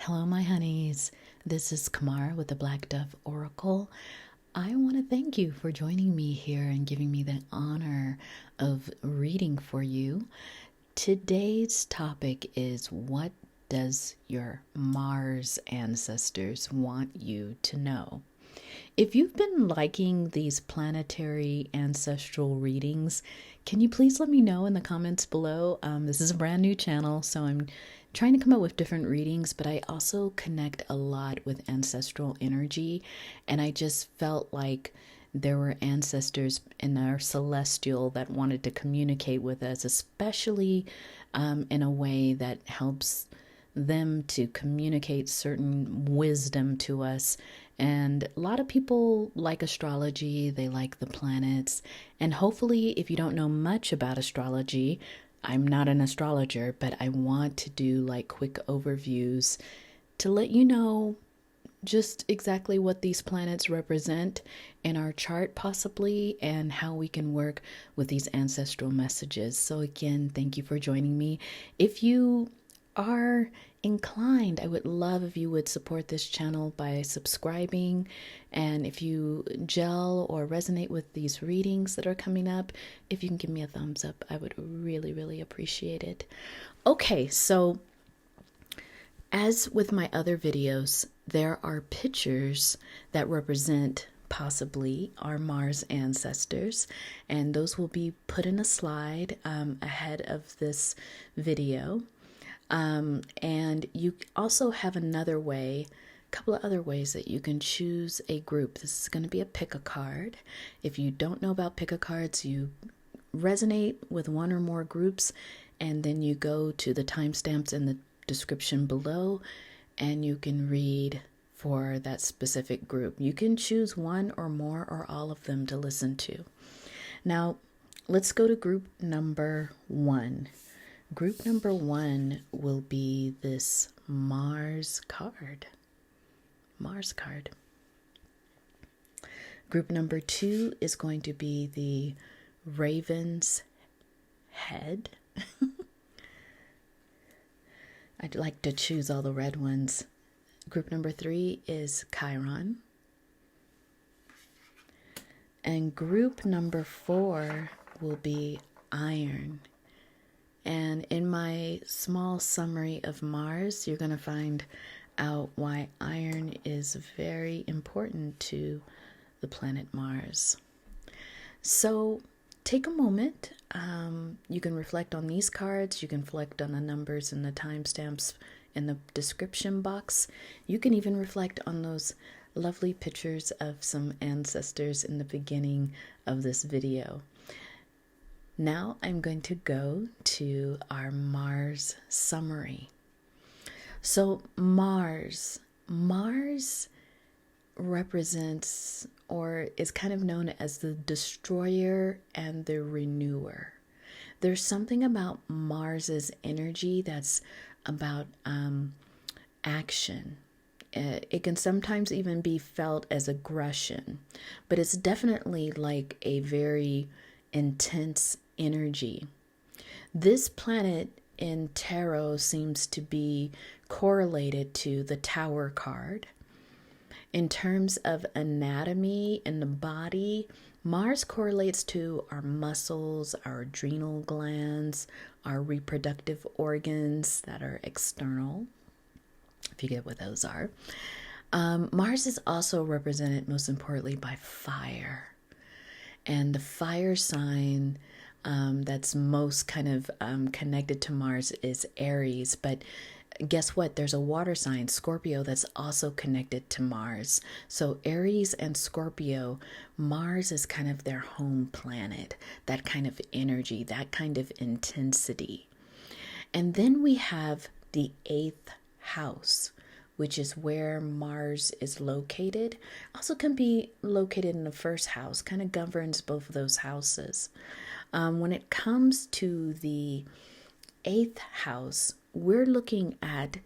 Hello, my honeys. This is Kamara with the Black Dove Oracle. I want to thank you for joining me here and giving me the honor of reading for you. Today's topic is, what does your Mars ancestors want you to know? If you've been liking these planetary ancestral readings, can you please let me know in the comments below? This is a brand new channel, so I'm trying to come up with different readings, but I also connect a lot with ancestral energy, and I just felt like there were ancestors in our celestial that wanted to communicate with us, especially in a way that helps them to communicate certain wisdom to us. And a lot of people like astrology, they like the planets. And hopefully, if you don't know much about astrology, I'm not an astrologer, but I want to do like quick overviews to let you know just exactly what these planets represent in our chart possibly, and how we can work with these ancestral messages. So again, thank you for joining me. If you are inclined, I would love if you would support this channel by subscribing. And if you gel or resonate with these readings that are coming up, if you can give me a thumbs up, I would really, really appreciate it. Okay, so as with my other videos, there are pictures that represent possibly our Mars ancestors, and those will be put in a slide ahead of this video. And you also have another way, a couple of other ways that you can choose a group. This is going to be a pick a card. If you don't know about pick a cards, you resonate with one or more groups, and then you go to the timestamps in the description below, and you can read for that specific group. You can choose one or more or all of them to listen to. Now, let's go to group number one. Group number one will be this Mars card. Mars card. Group number two is going to be the Raven's Head. I'd like to choose all the red ones. Group number three is Chiron. And group number four will be Iron. And in my small summary of Mars, you're going to find out why iron is very important to the planet Mars. So take a moment. You can reflect on these cards. You can reflect on the numbers and the timestamps in the description box. You can even reflect on those lovely pictures of some ancestors in the beginning of this video. Now I'm going to go to our Mars summary. So Mars represents, or is kind of known as, the destroyer and the renewer. There's something about Mars's energy that's about action. It can sometimes even be felt as aggression, but it's definitely like a very intense energy. This planet in tarot seems to be correlated to the Tower card. In terms of anatomy in the body, Mars correlates to our muscles, our adrenal glands, our reproductive organs that are external, if you get what those are. Mars is also represented most importantly by fire. And the fire sign that's most kind of connected to Mars is Aries. But guess what? There's a water sign, Scorpio, that's also connected to Mars. So Aries and Scorpio, Mars is kind of their home planet, that kind of energy, that kind of intensity. And then we have the 8th house, which is where Mars is located. Also can be located in the first house, kind of governs both of those houses. When it comes to the 8th house, we're looking at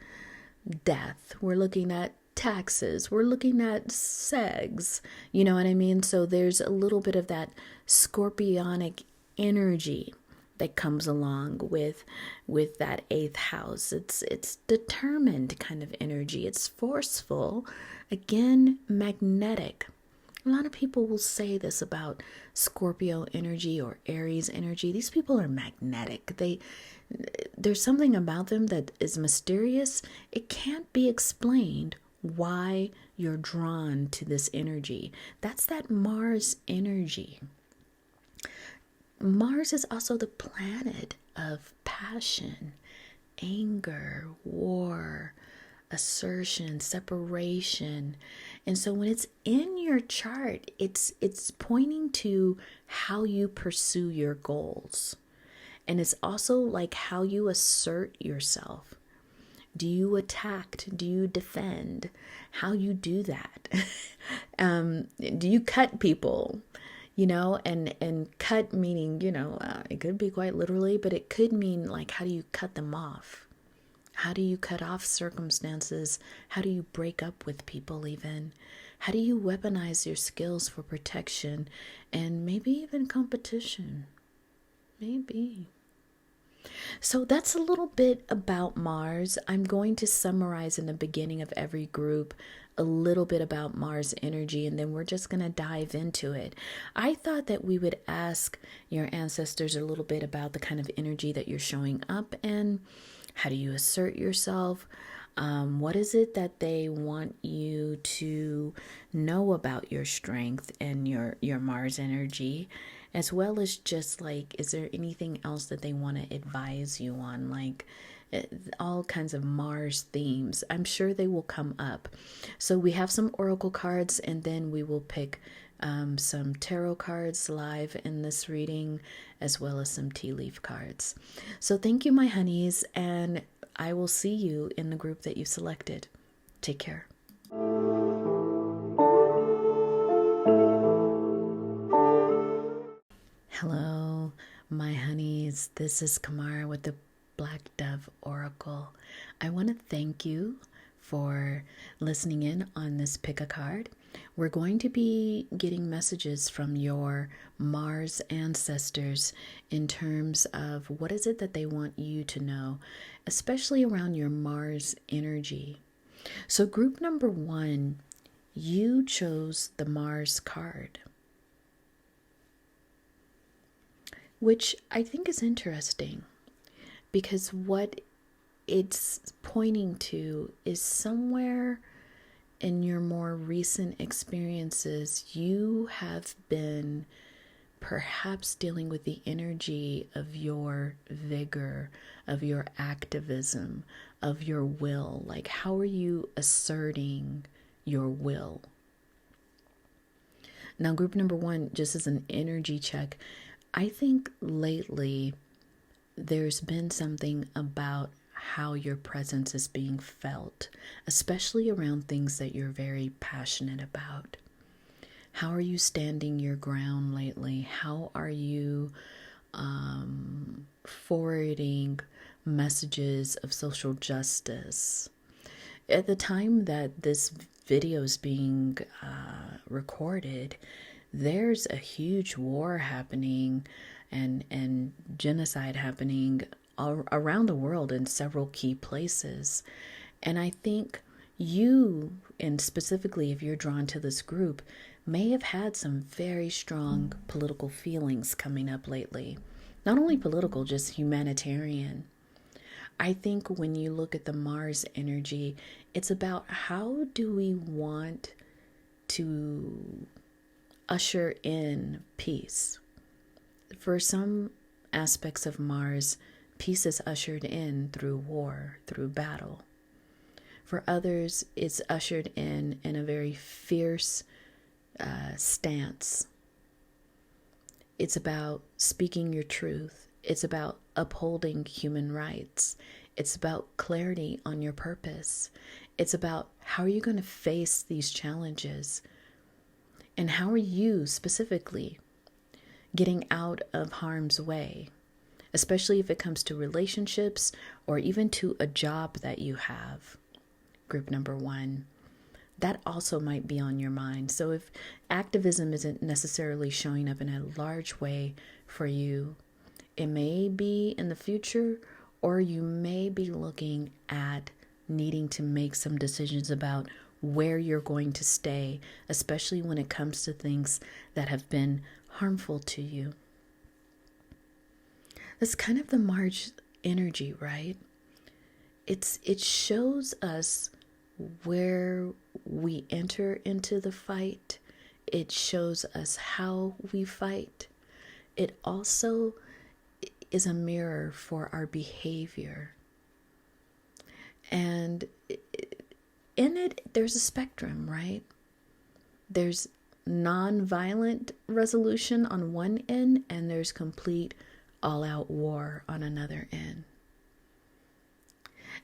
death. We're looking at taxes. We're looking at segs. You know what I mean? So there's a little bit of that scorpionic energy that comes along with that eighth house. It's determined kind of energy. It's forceful, again, magnetic. A lot of people will say this about Scorpio energy or Aries energy. These people are magnetic. There's something about them that is mysterious. It can't be explained why you're drawn to this energy. That's that Mars energy. Mars is also the planet of passion, anger, war, assertion, separation. And so when it's in your chart, it's pointing to how you pursue your goals. And it's also like how you assert yourself. Do you attack? Do you defend? How you do that? Do you cut people? And cut meaning, it could be quite literally, but it could mean like, how do you cut them off? How do you cut off circumstances? How do you break up with people even? How do you weaponize your skills for protection and maybe even competition? Maybe. So that's a little bit about Mars. I'm going to summarize in the beginning of every group a little bit about Mars energy, and then we're just going to dive into it. I thought that we would ask your ancestors a little bit about the kind of energy that you're showing up in. How do you assert yourself? What is it that they want you to know about your strength and your Mars energy? As well as just like, is there anything else that they want to advise you on? Like all kinds of Mars themes. I'm sure they will come up. So we have some oracle cards, and then we will pick some tarot cards live in this reading, as well as some tea leaf cards. So thank you, my honeys, and I will see you in the group that you selected. Take care. Hello, my honeys. This is Kamara with the Black Dove Oracle. I want to thank you for listening in on this pick a card. We're going to be getting messages from your Mars ancestors in terms of what is it that they want you to know, especially around your Mars energy. So group number 1, you chose the Mars card, which I think is interesting because what it's pointing to is somewhere in your more recent experiences, you have been perhaps dealing with the energy of your vigor, of your activism, of your will. Like, how are you asserting your will? Now, group number 1, just as an energy check, I think lately there's been something about how your presence is being felt, especially around things that you're very passionate about. How are you standing your ground lately? How are you forwarding messages of social justice? At the time that this video is being recorded, there's a huge war happening and genocide happening around the world in several key places. And I think you, and specifically if you're drawn to this group, may have had some very strong political feelings coming up lately. Not only political, just humanitarian. I think when you look at the Mars energy, it's about how do we want to usher in peace. For some aspects of Mars, peace is ushered in through war, through battle. For others, it's ushered in a very fierce stance. It's about speaking your truth. It's about upholding human rights. It's about clarity on your purpose. It's about how are you going to face these challenges? And how are you specifically getting out of harm's way, especially if it comes to relationships or even to a job that you have? Group number 1. That also might be on your mind. So if activism isn't necessarily showing up in a large way for you, It may be in the future, or you may be looking at needing to make some decisions about where you're going to stay, especially when it comes to things that have been harmful to you. That's kind of the March energy, right? It shows us where we enter into the fight. It shows us how we fight. It also is a mirror for our behavior. And in it, there's a spectrum, right? There's non-violent resolution on one end, and there's complete all-out war on another end.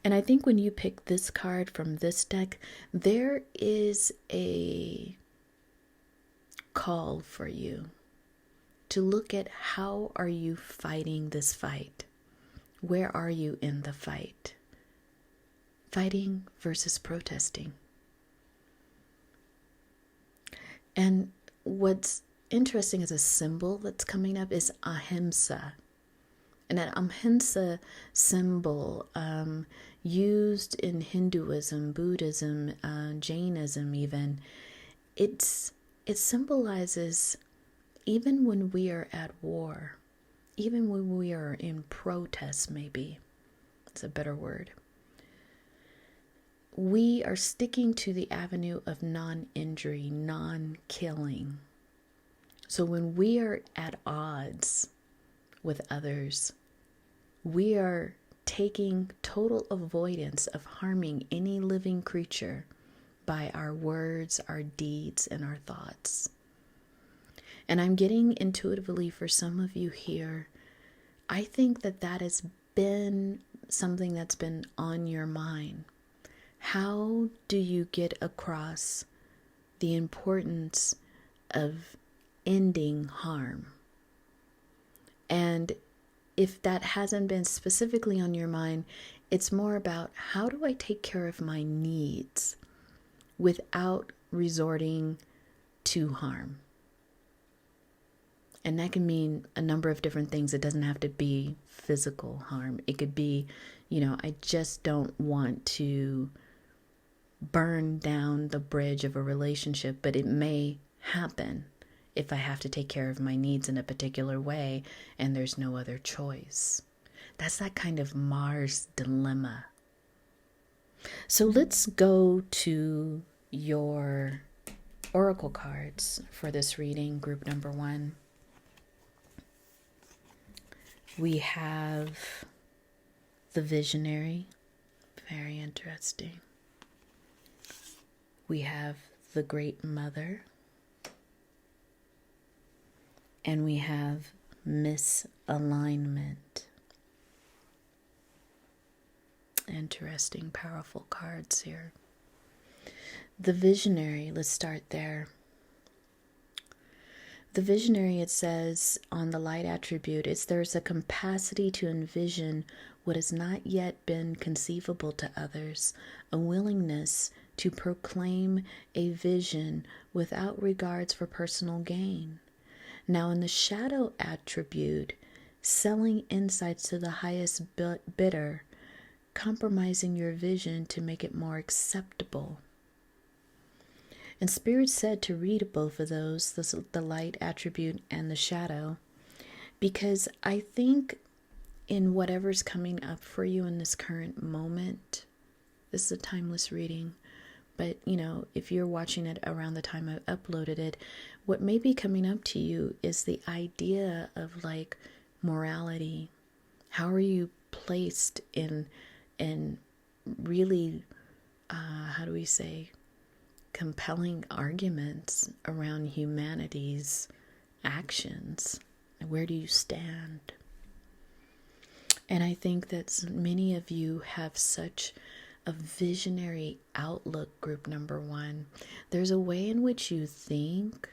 And I think when you pick this card from this deck, there is a call for you to look at how are you fighting this fight? Where are you in the fight? Fighting versus protesting. And what's interesting as a symbol that's coming up is ahimsa. And an ahimsa symbol used in Hinduism, Buddhism, Jainism even, it symbolizes even when we are at war, even when we are in protest, maybe, it's a better word, we are sticking to the avenue of non-injury, non-killing. So when we are at odds with others, we are taking total avoidance of harming any living creature by our words, our deeds, and our thoughts. And I'm getting intuitively for some of you here, I think that has been something that's been on your mind. How do you get across the importance of ending harm? And if that hasn't been specifically on your mind, it's more about how do I take care of my needs without resorting to harm? And that can mean a number of different things. It doesn't have to be physical harm. It could be, I just don't want to burn down the bridge of a relationship, but it may happen if I have to take care of my needs in a particular way and there's no other choice. That's that kind of Mars dilemma. So let's go to your oracle cards for this reading, group number 1. We have the Visionary, very interesting. We have the Great Mother, and we have Misalignment. Interesting, powerful cards here. The Visionary, let's start there. The Visionary, it says on the light attribute, there's a capacity to envision what has not yet been conceivable to others, a willingness to proclaim a vision without regards for personal gain. Now in the shadow attribute, selling insights to the highest bidder, compromising your vision to make it more acceptable. And Spirit said to read both of those, the light attribute and the shadow, because I think in whatever's coming up for you in this current moment, this is a timeless reading, but if you're watching it around the time I uploaded it, what may be coming up to you is the idea of like morality. How are you placed in really, how do we say, compelling arguments around humanity's actions? Where do you stand? And I think that many of you have such a visionary outlook, group number 1. There's a way in which you think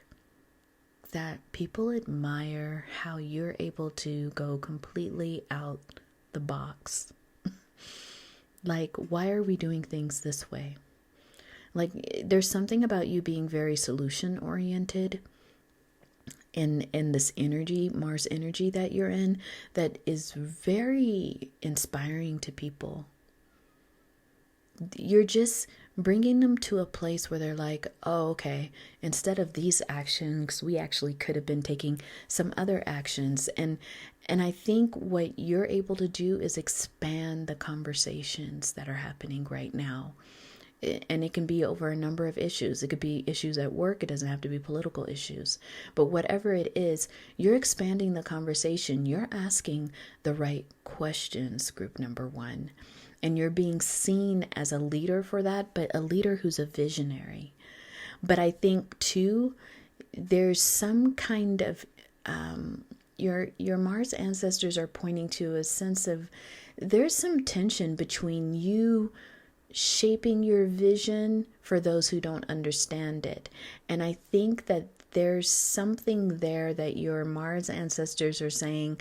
that people admire how you're able to go completely out the box. Like, why are we doing things this way? Like, there's something about you being very solution oriented in this energy, Mars energy that you're in, that is very inspiring to people. You're just bringing them to a place where they're like, oh, okay, instead of these actions, we actually could have been taking some other actions. And I think what you're able to do is expand the conversations that are happening right now. And it can be over a number of issues. It could be issues at work. It doesn't have to be political issues. But whatever it is, you're expanding the conversation. You're asking the right questions, group number one. And you're being seen as a leader for that, but a leader who's a visionary. But I think, too, there's some kind of, your Mars ancestors are pointing to a sense of, there's some tension between you shaping your vision for those who don't understand it. And I think that there's something there that your Mars ancestors are saying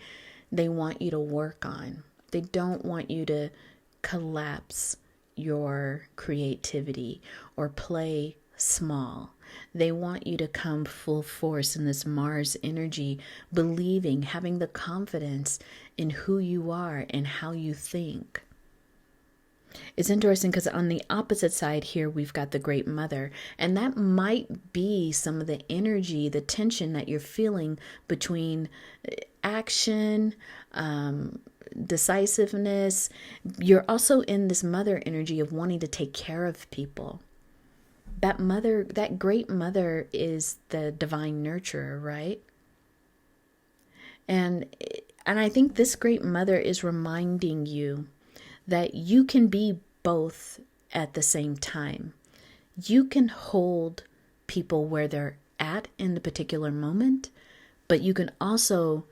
they want you to work on. They don't want you to collapse your creativity or play small. They want you to come full force in this Mars energy, believing, having the confidence in who you are and how you think. It's interesting because on the opposite side here, we've got the Great Mother, and that might be some of the energy, the tension that you're feeling between action, decisiveness. You're also in this mother energy of wanting to take care of people. That mother, that Great Mother, is the divine nurturer, right? And I think this Great Mother is reminding you that you can be both at the same time. You can hold people where they're at in the particular moment, but you can also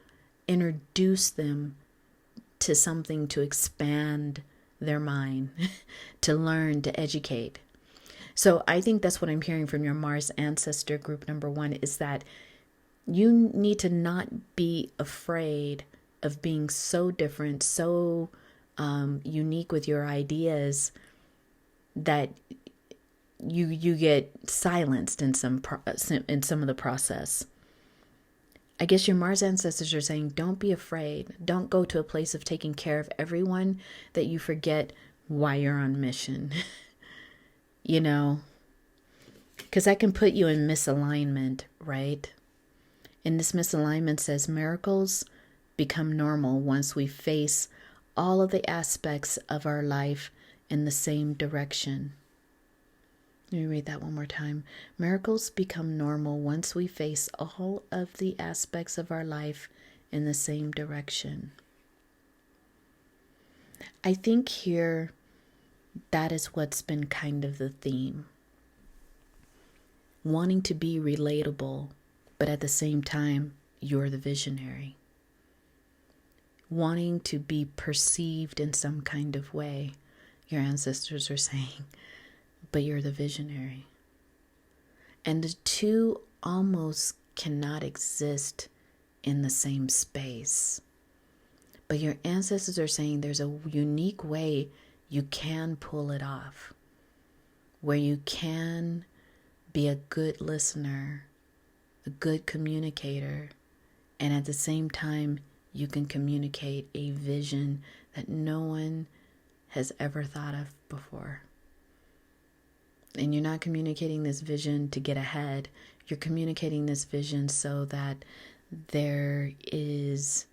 introduce them to something to expand their mind, to learn, to educate. So I think that's what I'm hearing from your Mars ancestor group number one, is that you need to not be afraid of being so different, so unique with your ideas, that you get silenced in some of the process. I guess your Mars ancestors are saying, don't be afraid. Don't go to a place of taking care of everyone that you forget why you're on mission. You know, because that can put you in misalignment, right? And this misalignment says miracles become normal once we face all of the aspects of our life in the same direction. Let me read that one more time. Miracles become normal once we face all of the aspects of our life in the same direction. I think here that is what's been kind of the theme. Wanting to be relatable, but at the same time, you're the visionary. Wanting to be perceived in some kind of way, your ancestors are saying, but you're the visionary. And the two almost cannot exist in the same space. But your ancestors are saying there's a unique way you can pull it off, where you can be a good listener, a good communicator, and at the same time, you can communicate a vision that no one has ever thought of before. And you're not communicating this vision to get ahead. You're communicating this vision so that there is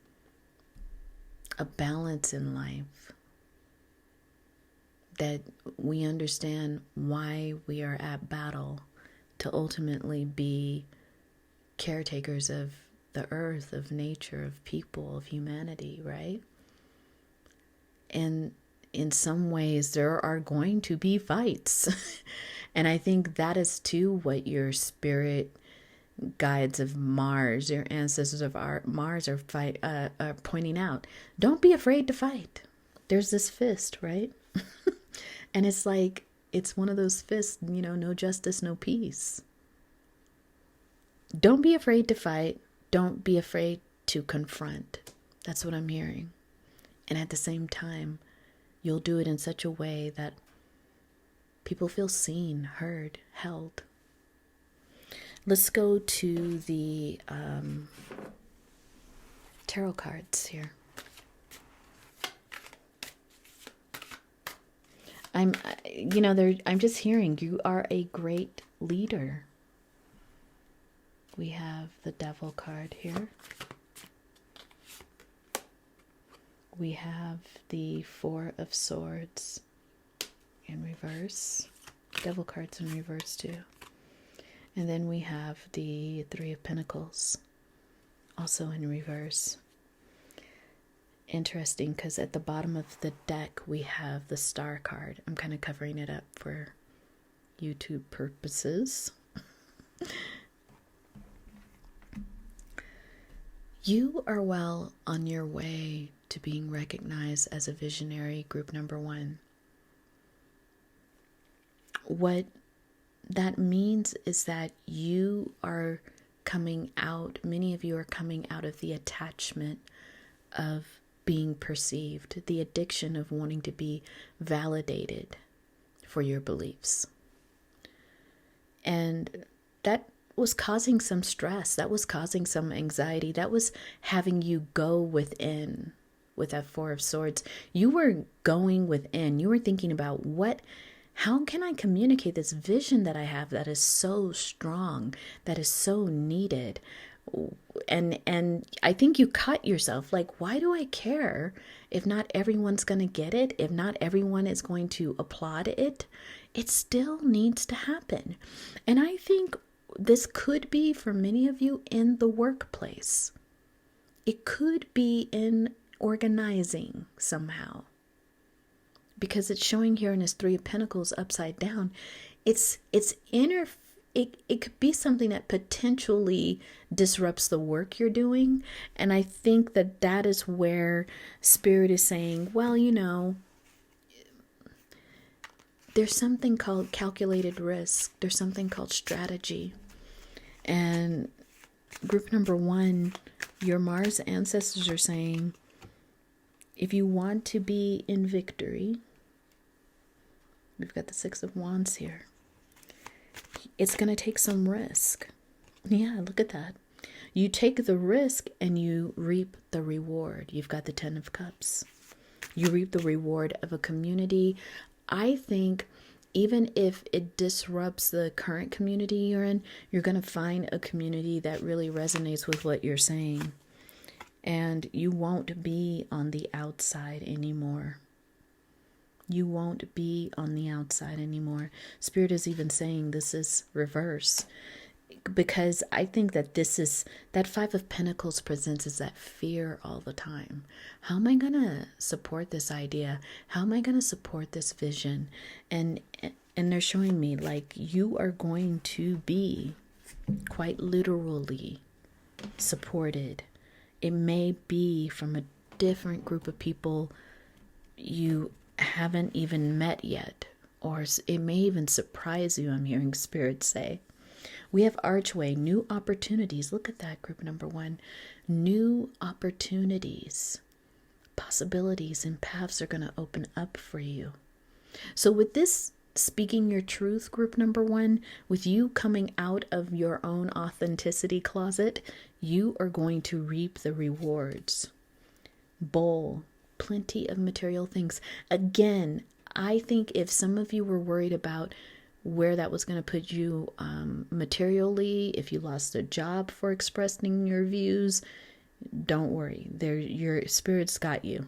a balance in life, that we understand why we are at battle to ultimately be caretakers of the earth, of nature, of people, of humanity, right? And in some ways, there are going to be fights. And I think that is too what your spirit guides of Mars, your ancestors of Mars are pointing out. Don't be afraid to fight. There's this fist, right? And it's like, it's one of those fists, you know, no justice, no peace. Don't be afraid to fight. Don't be afraid to confront. That's what I'm hearing. And at the same time, you'll do it in such a way that people feel seen, heard, held. Let's go to the tarot cards here. I'm just hearing you are a great leader. We have the Devil card here. We have the Four of Swords in reverse. Devil card's in reverse too. And then we have the Three of Pentacles, also in reverse. Interesting, because at the bottom of the deck we have the Star card. I'm kind of covering it up for YouTube purposes. You are well on your way to being recognized as a visionary, group number 1. What that means is that you are coming out, many of you are coming out of the attachment of being perceived, the addiction of wanting to be validated for your beliefs. And that was causing some stress. That was causing some anxiety. That was having you go within with that Four of Swords. You were going within. You were thinking about how can I communicate this vision that I have that is so strong, that is so needed? And I think you cut yourself. Like, why do I care if not everyone's going to get it? If not everyone is going to applaud it? It still needs to happen. And I think this could be for many of you in the workplace. It could be in organizing somehow, because it's showing here in this Three of Pentacles upside down. It could be something that potentially disrupts the work you're doing. And I think that is where Spirit is saying, well, there's something called calculated risk. There's something called strategy. And group number 1, your Mars ancestors are saying, if you want to be in victory, we've got the Six of Wands here. It's going to take some risk. Yeah, look at that. You take the risk and you reap the reward. You've got the Ten of Cups. You reap the reward of a community. I think even if it disrupts the current community you're in, you're going to find a community that really resonates with what you're saying. And you won't be on the outside anymore. You won't be on the outside anymore. Spirit is even saying this is reverse, because I think that that Five of Pentacles presents as that fear all the time. How am I going to support this idea? How am I going to support this vision? And they're showing me like you are going to be quite literally supported. It may be from a different group of people you haven't even met yet, or it may even surprise you. I'm hearing Spirit say. We have Archway, new opportunities. Look at that, group number 1. New opportunities, possibilities, and paths are going to open up for you. So with this speaking your truth, group number 1, with you coming out of your own authenticity closet, you are going to reap the rewards. Bowl, plenty of material things. Again, I think if some of you were worried about where that was going to put you materially, if you lost a job for expressing your views, don't worry. Your Spirit's got you.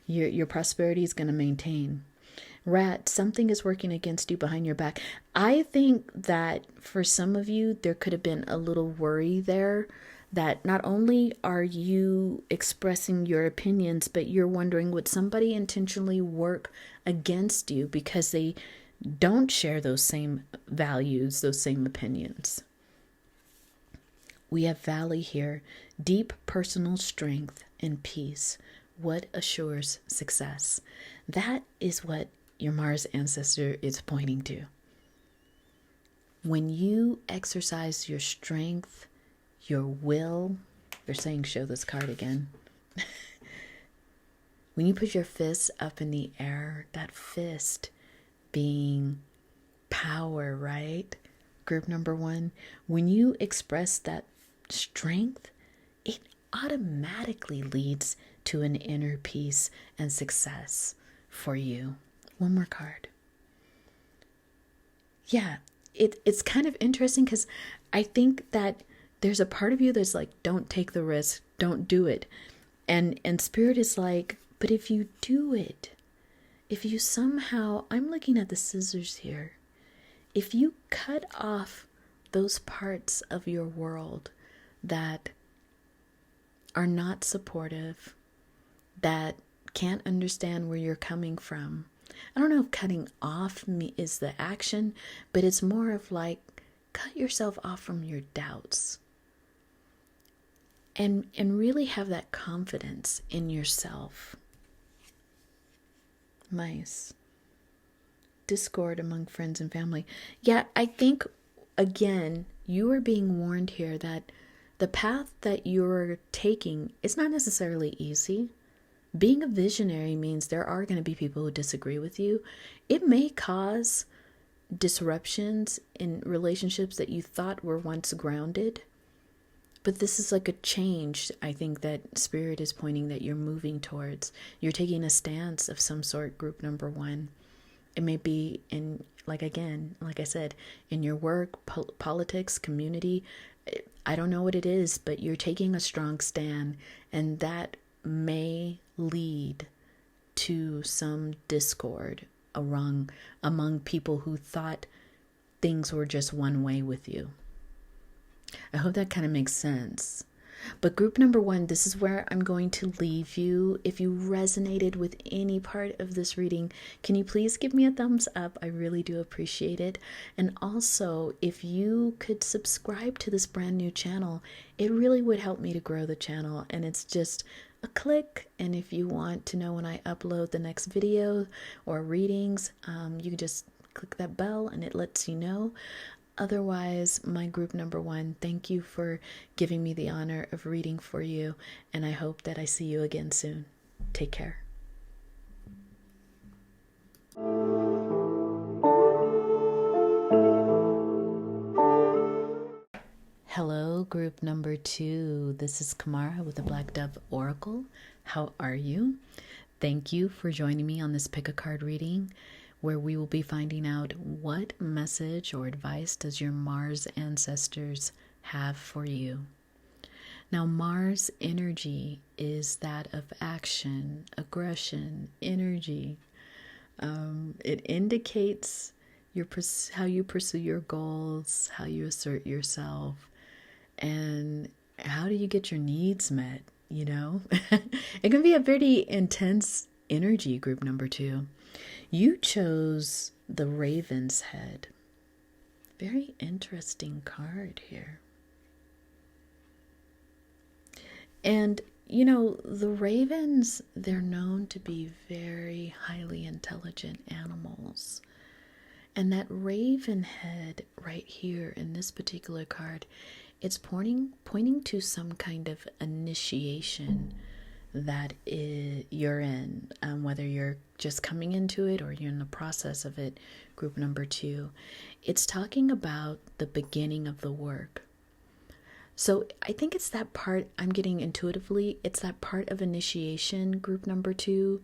Your prosperity is going to maintain. Rat, something is working against you behind your back. I think that for some of you, there could have been a little worry there, that not only are you expressing your opinions, but you're wondering, would somebody intentionally work against you because they don't share those same values, those same opinions? We have Valley here. Deep personal strength and peace. What assures success? That is what your Mars ancestor is pointing to. When you exercise your strength, your will, they're saying show this card again. When you put your fist up in the air, that fist being power, right? group number one, when you express that strength, it automatically leads to an inner peace and success for you. One more card. Yeah, it's kind of interesting because I think that there's a part of you that's like, don't take the risk, don't do it. And Spirit is like, but if you do it, if you somehow, I'm looking at the scissors here, if you cut off those parts of your world that are not supportive, that can't understand where you're coming from. I don't know if cutting off is the action, but it's more of like, cut yourself off from your doubts. And really have that confidence in yourself. Nice. Discord among friends and family. Yeah, I think, again, you are being warned here that the path that you're taking is not necessarily easy. Being a visionary means there are going to be people who disagree with you. It may cause disruptions in relationships that you thought were once grounded. But this is like a change, I think, that Spirit is pointing that you're moving towards. You're taking a stance of some sort, group number one. It may be in, like I said, in your work, politics, community. I don't know what it is, but you're taking a strong stand, and that may lead to some discord among people who thought things were just one way with you. I hope that kind of makes sense. But group number one, this is where I'm going to leave you. If you resonated with any part of this reading, can you please give me a thumbs up? I really do appreciate it. And also, if you could subscribe to this brand new channel, it really would help me to grow the channel. And it's just a click. And if you want to know when I upload the next video or readings, you can just click that bell and it lets you know. Otherwise, my group number one, thank you for giving me the honor of reading for you, and I hope that I see you again soon. Take care. Hello, group number two. This is Kamara with the Black Dove Oracle. How are you? Thank you for joining me on this pick a card reading, where we will be finding out what message or advice does your Mars ancestors have for you. Now, Mars energy is that of action, aggression, energy. It indicates how you pursue your goals, how you assert yourself, and how do you get your needs met, you know? It can be a pretty intense energy, group number two. You chose the Raven's Head. Very interesting card here. And, you know, the ravens, they're known to be very highly intelligent animals. And that raven head right here in this particular card, it's pointing to some kind of initiation that you're in, whether you're just coming into it or you're in the process of it, group number two. It's talking about the beginning of the work. So I think it's that part I'm getting intuitively. It's that part of initiation, group number two,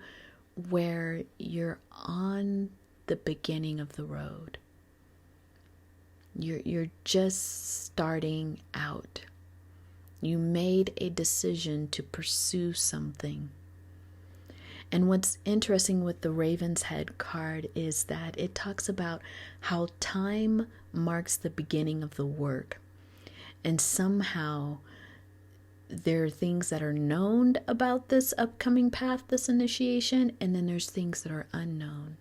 where you're on the beginning of the road. You're just starting out. You made a decision to pursue something. And what's interesting with the Raven's Head card is that it talks about how time marks the beginning of the work. And somehow there are things that are known about this upcoming path, this initiation, and then there's things that are unknown.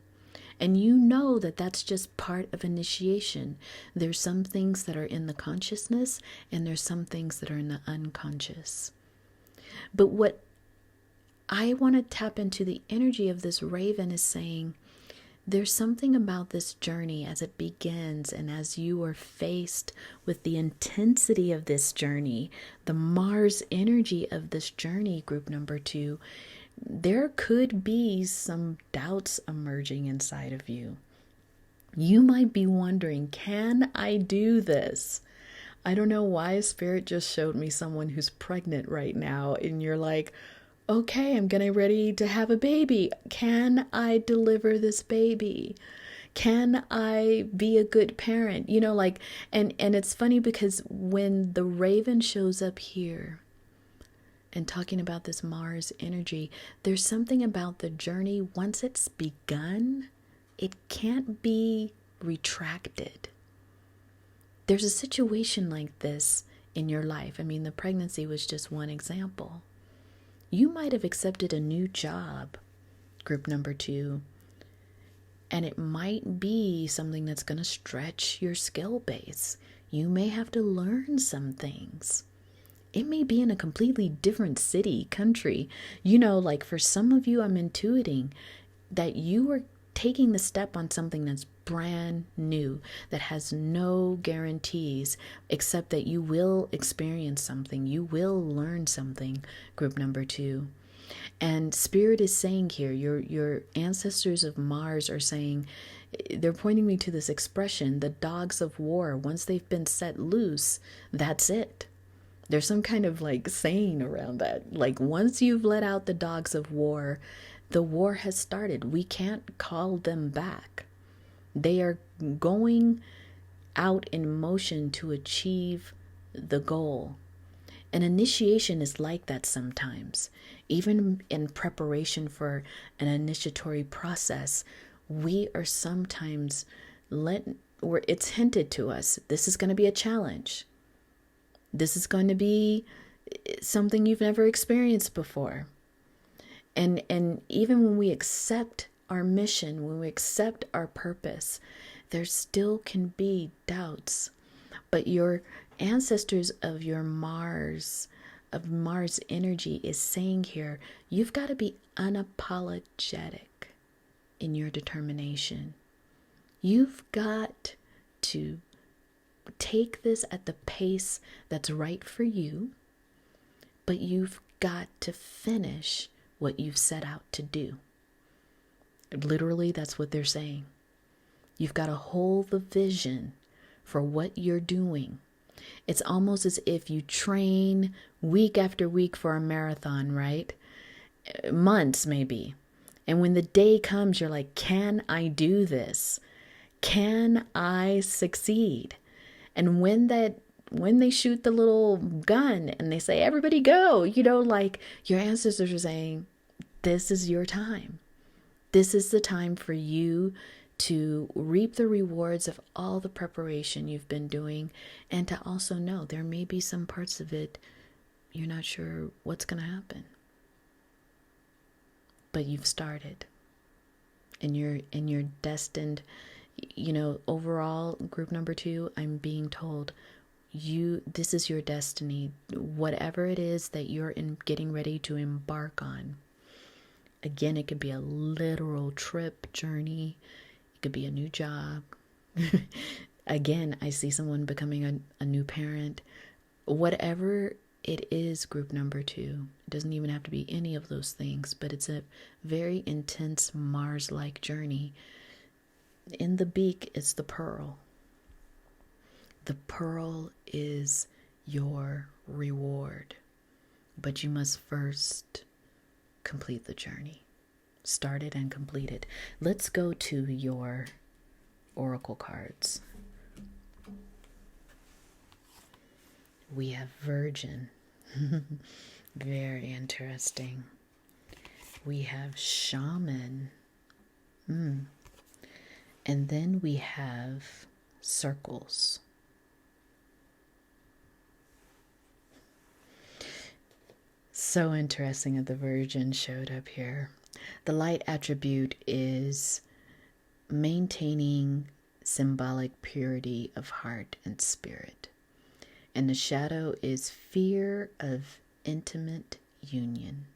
And you know that that's just part of initiation. There's some things that are in the consciousness, and there's some things that are in the unconscious. But what I want to tap into the energy of this raven is saying, there's something about this journey as it begins and as you are faced with the intensity of this journey, the Mars energy of this journey, group number two, there could be some doubts emerging inside of you. You might be wondering, can I do this? I don't know why Spirit just showed me someone who's pregnant right now, and you're like, okay, I'm getting ready to have a baby. Can I deliver this baby? Can I be a good parent? You know, like, and it's funny because when the raven shows up here and talking about this Mars energy, there's something about the journey. Once it's begun, it can't be retracted. There's a situation like this in your life. I mean, the pregnancy was just one example. You might have accepted a new job, group number 2, and it might be something that's going to stretch your skill base. You may have to learn some things. It may be in a completely different city, country. You know, like for some of you, I'm intuiting that you are taking the step on something that's brand new, that has no guarantees, except that you will experience something, you will learn something, group number 2. And Spirit is saying here, your ancestors of Mars are saying, they're pointing me to this expression, the dogs of war. Once they've been set loose, that's it. There's some kind of like saying around that. Like once you've let out the dogs of war, the war has started. We can't call them back. They are going out in motion to achieve the goal. An initiation is like that sometimes. Even in preparation for an initiatory process, we are sometimes it's hinted to us, this is going to be a challenge. This is going to be something you've never experienced before. And even when we accept our mission, when we accept our purpose, there still can be doubts. But your ancestors of your Mars energy is saying here, you've got to be unapologetic in your determination. You've got to take this at the pace that's right for you, but you've got to finish what you've set out to do. Literally, that's what they're saying. You've got to hold the vision for what you're doing. It's almost as if you train week after week for a marathon, right? Months maybe. And when the day comes, you're like, can I do this? Can I succeed? And when they shoot the little gun and they say, everybody go, you know, like your ancestors are saying, this is your time. This is the time for you to reap the rewards of all the preparation you've been doing, and to also know there may be some parts of it you're not sure what's going to happen. But you've started. And you're destined, you know, overall, group number 2, I'm being told this is your destiny. Whatever it is that you're getting ready to embark on. Again, it could be a literal trip, journey. It could be a new job. Again, I see someone becoming a new parent. Whatever it is, group number 2. It doesn't even have to be any of those things, but it's a very intense Mars-like journey. In the beak, it's the pearl. The pearl is your reward, but you must first complete the journey. Start it and complete it. Let's go to your oracle cards. We have Virgin. Very interesting. We have Shaman. And then we have Circles. So interesting that the Virgin showed up here. The light attribute is maintaining symbolic purity of heart and spirit. And the shadow is fear of intimate union.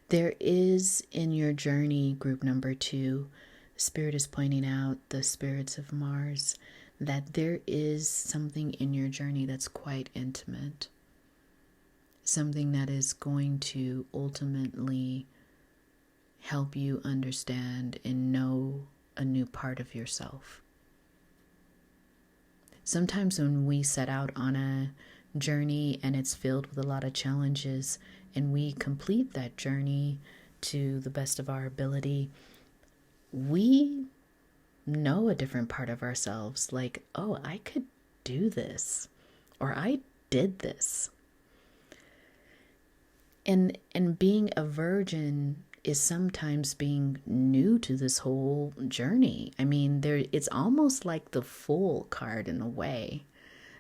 There is in your journey, group number 2, Spirit is pointing out, the spirits of Mars, that there is something in your journey that's quite intimate. Something that is going to ultimately help you understand and know a new part of yourself. Sometimes when we set out on a journey and it's filled with a lot of challenges and we complete that journey to the best of our ability, we know a different part of ourselves, like, oh, I could do this, or I did this. And being a virgin is sometimes being new to this whole journey. I mean, it's almost like the Fool card in a way,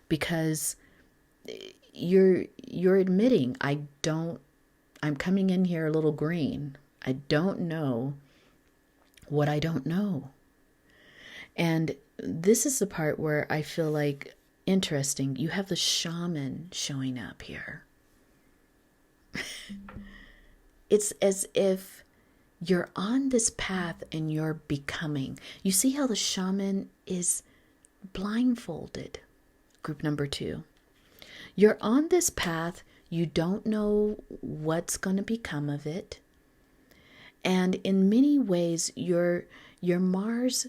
because you're admitting, I'm coming in here a little green. I don't know what I don't know. And this is the part where I feel like, interesting, you have the shaman showing up here. It's as if you're on this path and you're becoming. You see how the shaman is blindfolded? Group number 2. You're on this path. You don't know what's going to become of it. And in many ways, your Mars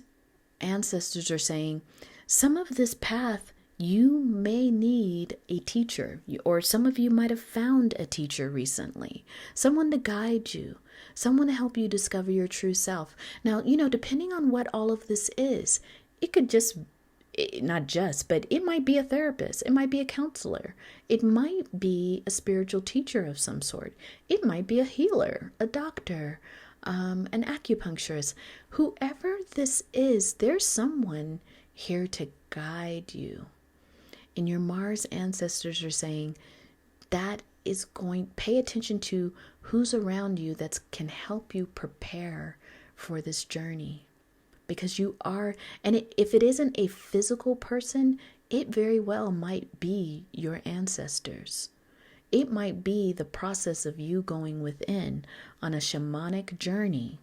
ancestors are saying, some of this path you may need a teacher, or some of you might have found a teacher recently, someone to guide you, someone to help you discover your true self. Now, depending on what all of this is, it could but it might be a therapist. It might be a counselor. It might be a spiritual teacher of some sort. It might be a healer, a doctor, an acupuncturist. Whoever this is, there's someone here to guide you. And your Mars ancestors are saying pay attention to who's around you that can help you prepare for this journey. Because you are, and if it isn't a physical person, it very well might be your ancestors. It might be the process of you going within on a shamanic journey.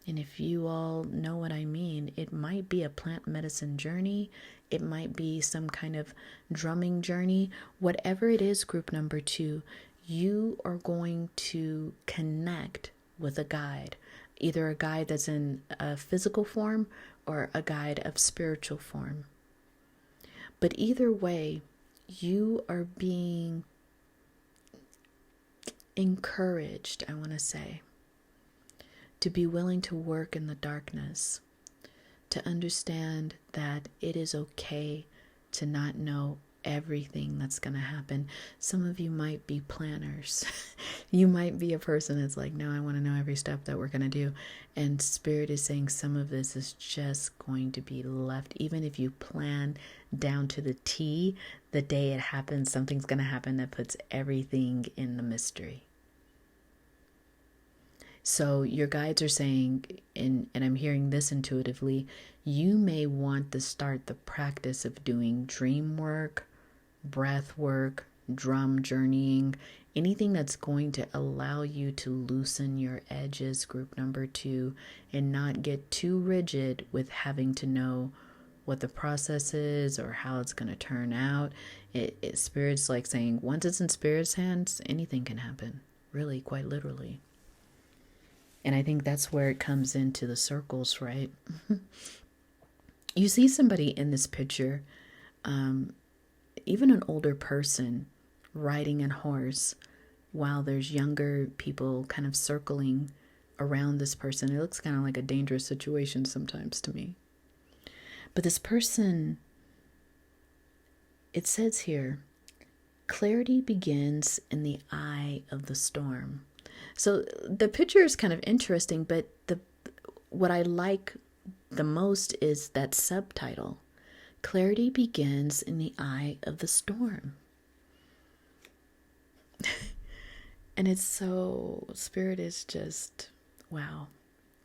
And if you all know what I mean, it might be a plant medicine journey. It might be some kind of drumming journey. Whatever it is, group number 2, you are going to connect with a guide. Either a guide that's in a physical form or a guide of spiritual form. But either way, you are being encouraged, I want to say, to be willing to work in the darkness, to understand that it is okay to not know everything that's going to happen. Some of you might be planners. You might be a person that's like, no, I want to know every step that we're going to do. And Spirit is saying some of this is just going to be left. Even if you plan down to the T, the day it happens, something's going to happen that puts everything in the mystery. So your guides are saying, and I'm hearing this intuitively, you may want to start the practice of doing dream work, breath work, drum journeying, anything that's going to allow you to loosen your edges, group number 2, and not get too rigid with having to know what the process is or how it's going to turn out. Spirit's like saying, once it's in Spirit's hands, anything can happen, really, quite literally. And I think that's where it comes into the circles, right? You see somebody in this picture, even an older person riding a horse while there's younger people kind of circling around this person. It looks kind of like a dangerous situation sometimes to me. But this person, it says here, clarity begins in the eye of the storm. So the picture is kind of interesting, but what I like the most is that subtitle. Clarity begins in the eye of the storm. And it's so, Spirit is just, wow.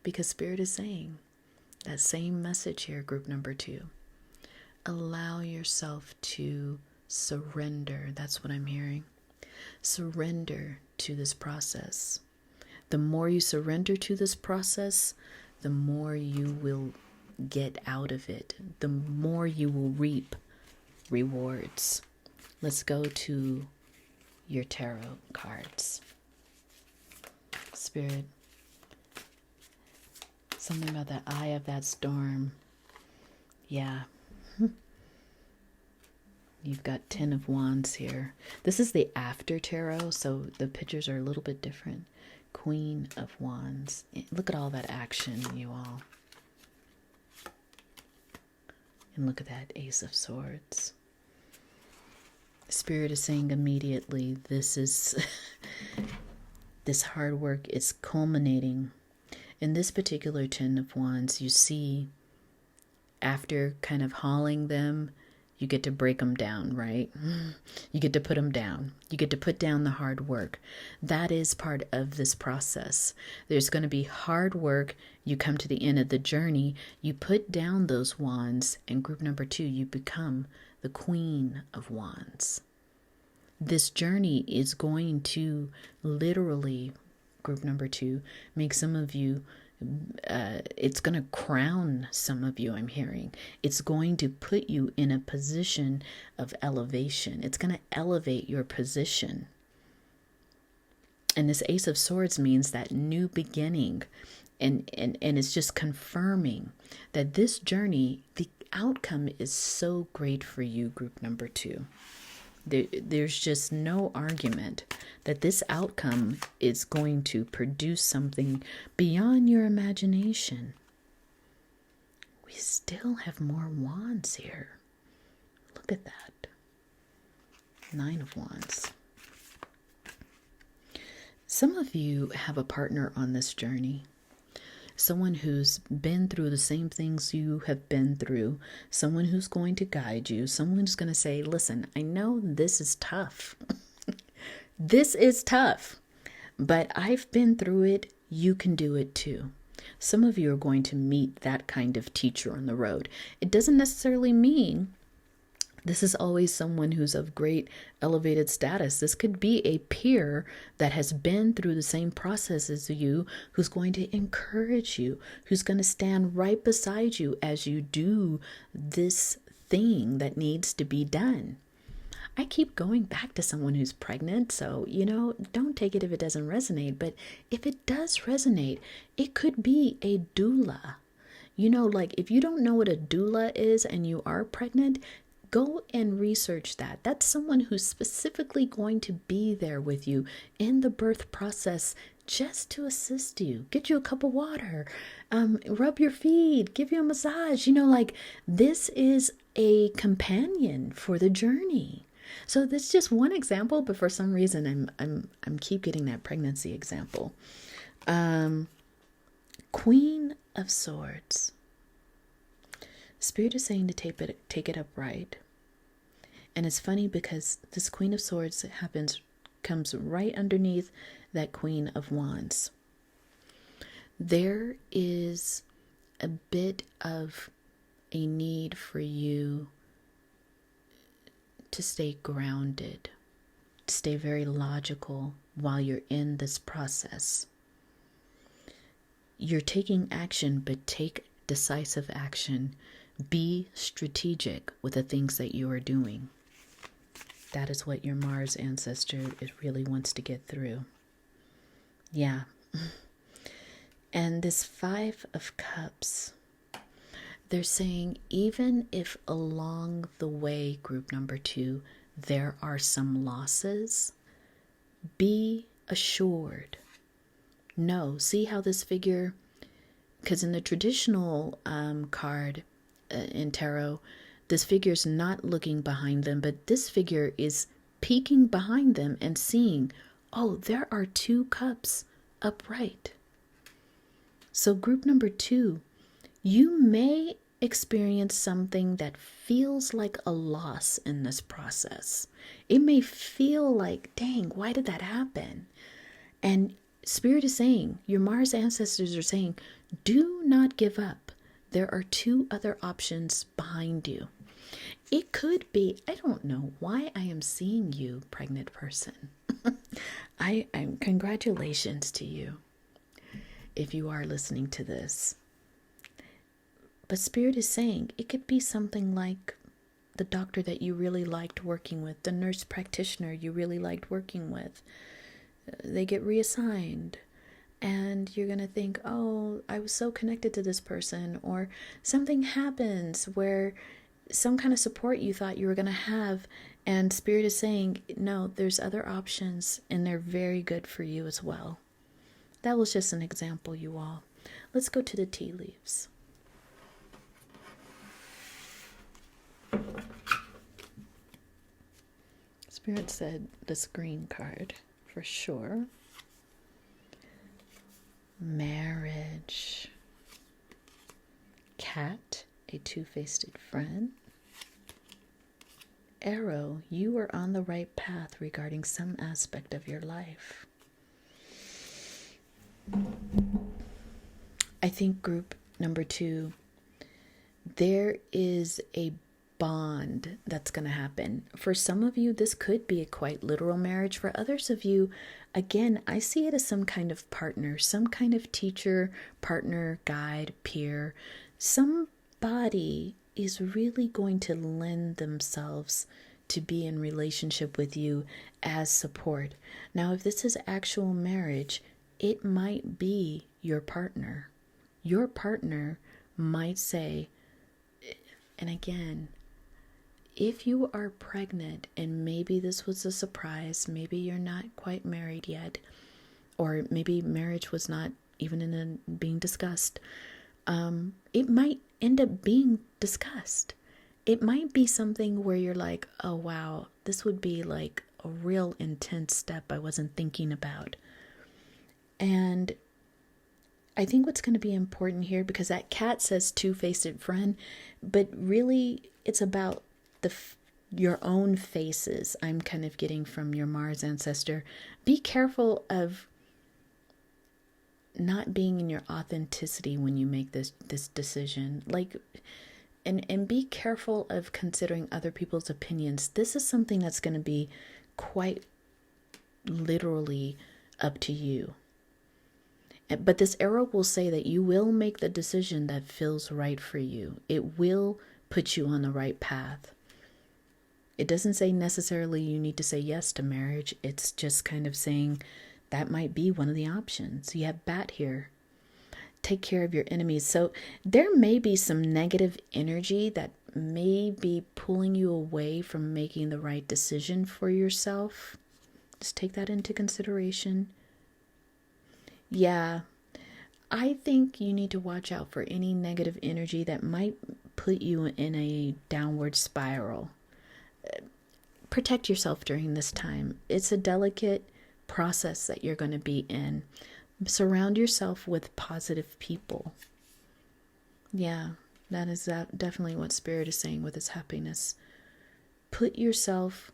Because Spirit is saying that same message here, group number 2. Allow yourself to surrender. That's what I'm hearing. Surrender to this process. The more you surrender to this process, the more you will get out of it. The more you will reap rewards. Let's go to your tarot cards. Spirit, Something about the eye of that storm. Yeah. You've got 10 of Wands here. This is the after tarot, so the pictures are a little bit different. Queen of Wands. Look at all that action, you all. And look at that Ace of Swords. Spirit is saying immediately, this hard work is culminating. In this particular 10 of Wands, you see, after kind of hauling them, you get to break them down, right? You get to put them down. You get to put down the hard work. That is part of this process. There's going to be hard work. You come to the end of the journey. You put down those wands. And group number 2, you become the Queen of Wands. This journey is going to literally, group number 2, make some of you, it's going to crown some of you, I'm hearing. It's going to put you in a position of elevation. It's going to elevate your position. And this Ace of Swords means that new beginning. And it's just confirming that this journey, the outcome is so great for you, group number 2. There's just no argument that this outcome is going to produce something beyond your imagination. We still have more wands here. Look at that. 9 of Wands. Some of you have a partner on this journey. Someone who's been through the same things you have been through, someone who's going to guide you, someone who's going to say, listen, I know this is tough. This is tough, but I've been through it. You can do it too. Some of you are going to meet that kind of teacher on the road. It doesn't necessarily mean this is always someone who's of great elevated status. This could be a peer that has been through the same process as you, who's going to encourage you, who's going to stand right beside you as you do this thing that needs to be done. I keep going back to someone who's pregnant, so, don't take it if it doesn't resonate. But if it does resonate, it could be a doula. If you don't know what a doula is and you are pregnant, go and research that. That's someone who's specifically going to be there with you in the birth process just to assist you, get you a cup of water, rub your feet, give you a massage. This is a companion for the journey. So that's just one example, but for some reason I'm keep getting that pregnancy example. Queen of Swords. Spirit is saying to take it upright. And it's funny because this Queen of Swords comes right underneath that Queen of Wands. There is a bit of a need for you to stay grounded, to stay very logical while you're in this process. You're taking action, but take decisive action. Be strategic with the things that you are doing. That is what your Mars ancestor really wants to get through. Yeah. And this 5 of Cups, they're saying even if along the way, group number 2, there are some losses, be assured. No, see how this figure, because in the traditional card, in tarot, this figure is not looking behind them, but this figure is peeking behind them and seeing, oh, there are 2 cups upright. So group number 2, you may experience something that feels like a loss in this process. It may feel like, dang, why did that happen? And Spirit is saying, your Mars ancestors are saying, do not give up. There are 2 other options behind you. It could be, I don't know why I am seeing you, pregnant person. I'm congratulations to you if you are listening to this. But Spirit is saying it could be something like the doctor that you really liked working with, the nurse practitioner you really liked working with. They get reassigned And you're going to think, oh, I was so connected to this person, or something happens where some kind of support you thought you were going to have, and Spirit is saying, no, there's other options, and they're very good for you as well. That was just an example, you all. Let's go to the tea leaves. Spirit said this green card for sure. Marriage. Cat, a two-faced friend. Arrow, you are on the right path regarding some aspect of your life. I think group number 2, there is a bond that's going to happen. For some of you, this could be a quite literal marriage. For others of you, again, I see it as some kind of partner, some kind of teacher, partner, guide, peer. Somebody is really going to lend themselves to be in relationship with you as support. Now, if this is actual marriage, it might be your partner. Your partner might say, and again, if you are pregnant and maybe this was a surprise, maybe you're not quite married yet, or maybe marriage was not even being discussed, it might end up being discussed. It might be something where you're like, oh wow, this would be like a real intense step I wasn't thinking about. And I think what's going to be important here, because that cat says two-faced friend, but really it's about your own faces. I'm kind of getting from your Mars ancestor. Be careful of not being in your authenticity when you make this decision. And be careful of considering other people's opinions. This is something that's going to be quite literally up to you. But this arrow will say that you will make the decision that feels right for you. It will put you on the right path. It doesn't say necessarily you need to say yes to marriage. It's just kind of saying that might be one of the options. You have Bat here. Take care of your enemies. So there may be some negative energy that may be pulling you away from making the right decision for yourself. Just take that into consideration. Yeah, I think you need to watch out for any negative energy that might put you in a downward spiral. Protect yourself during this time. It's a delicate process that you're going to be in. Surround yourself with positive people. Yeah, that is definitely what Spirit is saying with its happiness. Put yourself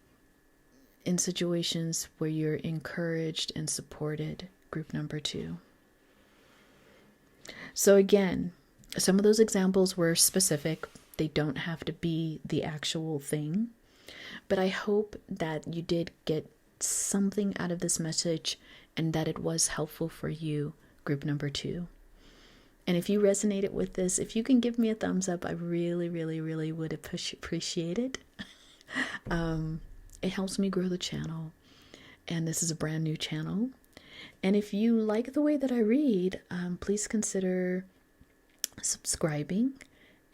in situations where you're encouraged and supported. Group number 2. So again, some of those examples were specific. They don't have to be the actual thing. But I hope that you did get something out of this message and that it was helpful for you, group number 2. And if you resonated with this, if you can give me a thumbs up, I really, really, really would appreciate it. It helps me grow the channel. And this is a brand new channel. And if you like the way that I read, please consider subscribing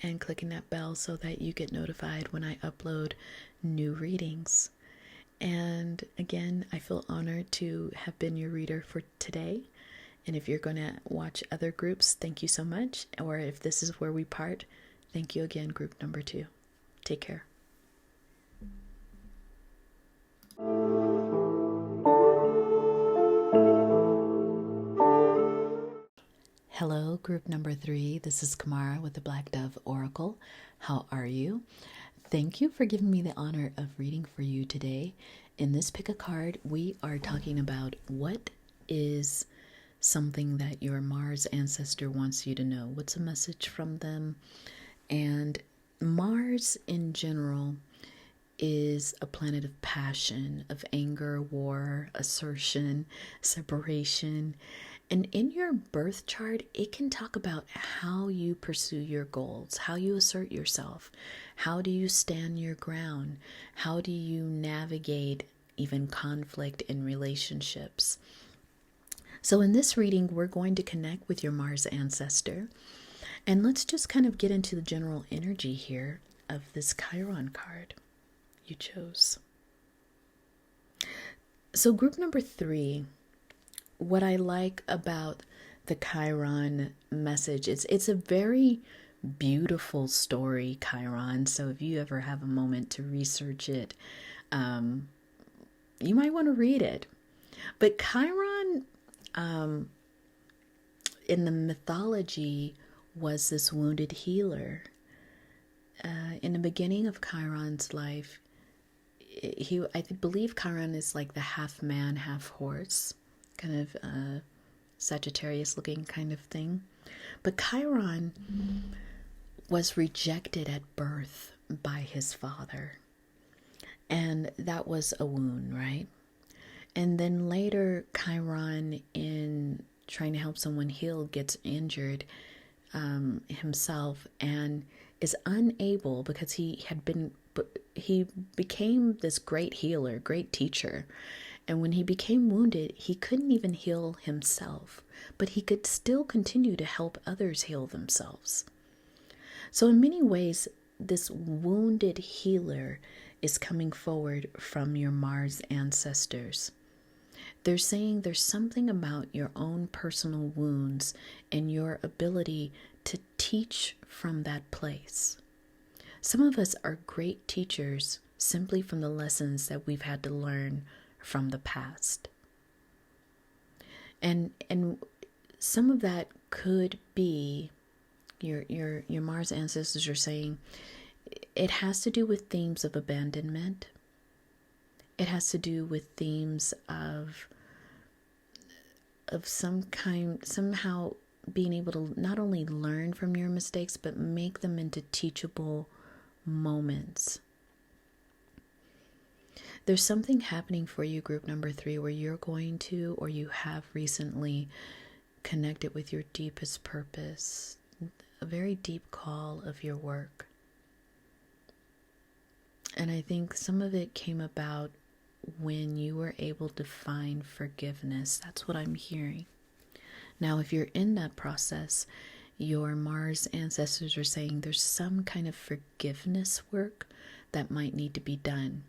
and clicking that bell so that you get notified when I upload new readings. And again, I feel honored to have been your reader for today. And if you're going to watch other groups, thank you so much. Or if this is where we part, thank you again, group number 2. Take care. Hello, group number 3. This is Kamara with the Black Dove Oracle. How are you? Thank you for giving me the honor of reading for you today. In this pick a card, we are talking about what is something that your Mars ancestor wants you to know. What's a message from them? And Mars in general is a planet of passion, of anger, war, assertion, separation. And in your birth chart, it can talk about how you pursue your goals, how you assert yourself, how do you stand your ground, how do you navigate even conflict in relationships. So in this reading, we're going to connect with your Mars ancestor. And let's just kind of get into the general energy here of this Chiron card you chose. So group number 3, what I like about the Chiron message, it's a very beautiful story, Chiron. So if you ever have a moment to research it, you might want to read it. But Chiron, in the mythology, was this wounded healer. In the beginning of Chiron's life, I believe Chiron is like the half man, half horse, kind of Sagittarius looking kind of thing. But Chiron was rejected at birth by his father. And that was a wound, right? And then later, Chiron, in trying to help someone heal, gets injured himself and is unable, because he became this great healer, great teacher. And when he became wounded, he couldn't even heal himself, but he could still continue to help others heal themselves. So in many ways, this wounded healer is coming forward from your Mars ancestors. They're saying there's something about your own personal wounds and your ability to teach from that place. Some of us are great teachers simply from the lessons that we've had to learn from the past. And some of that could be your Mars ancestors are saying it has to do with themes of abandonment. It has to do with themes of some kind, somehow being able to not only learn from your mistakes, but make them into teachable moments. There's something happening for you, group number 3, where you're going to, or you have recently connected with your deepest purpose, a very deep call of your work. And I think some of it came about when you were able to find forgiveness. That's what I'm hearing. Now, if you're in that process, your Mars ancestors are saying there's some kind of forgiveness work that might need to be done.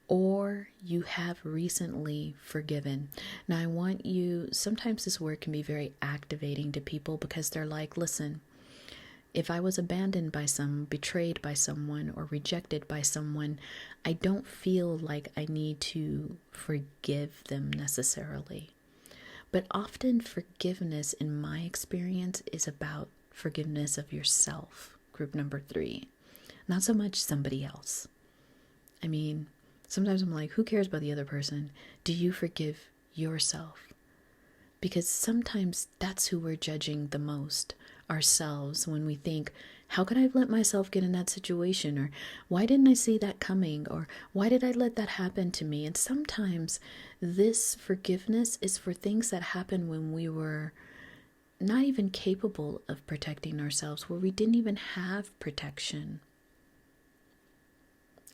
Or you have recently forgiven. Now, I want you, sometimes this work can be very activating to people because they're like, listen, if I was abandoned by betrayed by someone, or rejected by someone, I don't feel like I need to forgive them necessarily. But often forgiveness, in my experience, is about forgiveness of yourself, group number 3. Not so much somebody else. I mean, sometimes I'm like, who cares about the other person? Do you forgive yourself? Because sometimes that's who we're judging the most, ourselves, when we think, how could I have let myself get in that situation? Or why didn't I see that coming? Or why did I let that happen to me? And sometimes this forgiveness is for things that happened when we were not even capable of protecting ourselves, where we didn't even have protection.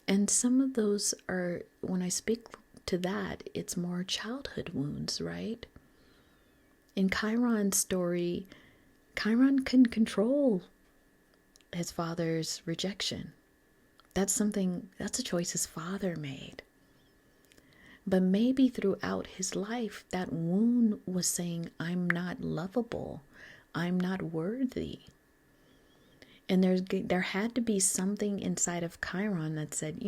And some of those are, when I speak to that, it's more childhood wounds, right? In Chiron's story, Chiron couldn't control his father's rejection. That's a choice his father made. But maybe throughout his life, that wound was saying, I'm not lovable. I'm not worthy. And there had to be something inside of Chiron that said,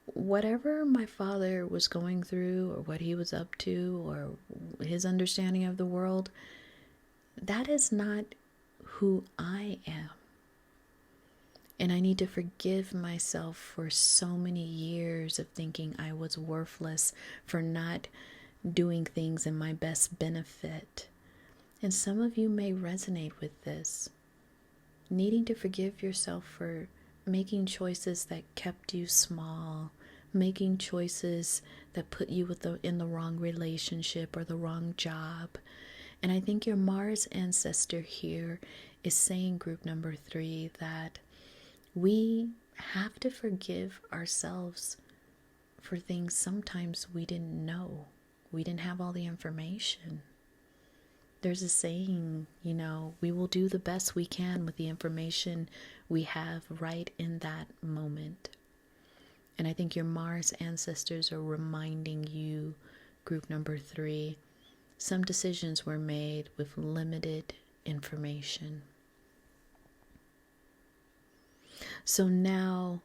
whatever my father was going through, or what he was up to, or his understanding of the world, that is not who I am. And I need to forgive myself for so many years of thinking I was worthless, for not doing things in my best benefit. And some of you may resonate with this. Needing to forgive yourself for making choices that kept you small, making choices that put you in the wrong relationship or the wrong job. And I think your Mars ancestor here is saying, group number 3, that we have to forgive ourselves for things sometimes we didn't know We didn't have all the information. There's a saying, we will do the best we can with the information we have right in that moment. And I think your Mars ancestors are reminding you, group number 3, some decisions were made with limited information. So now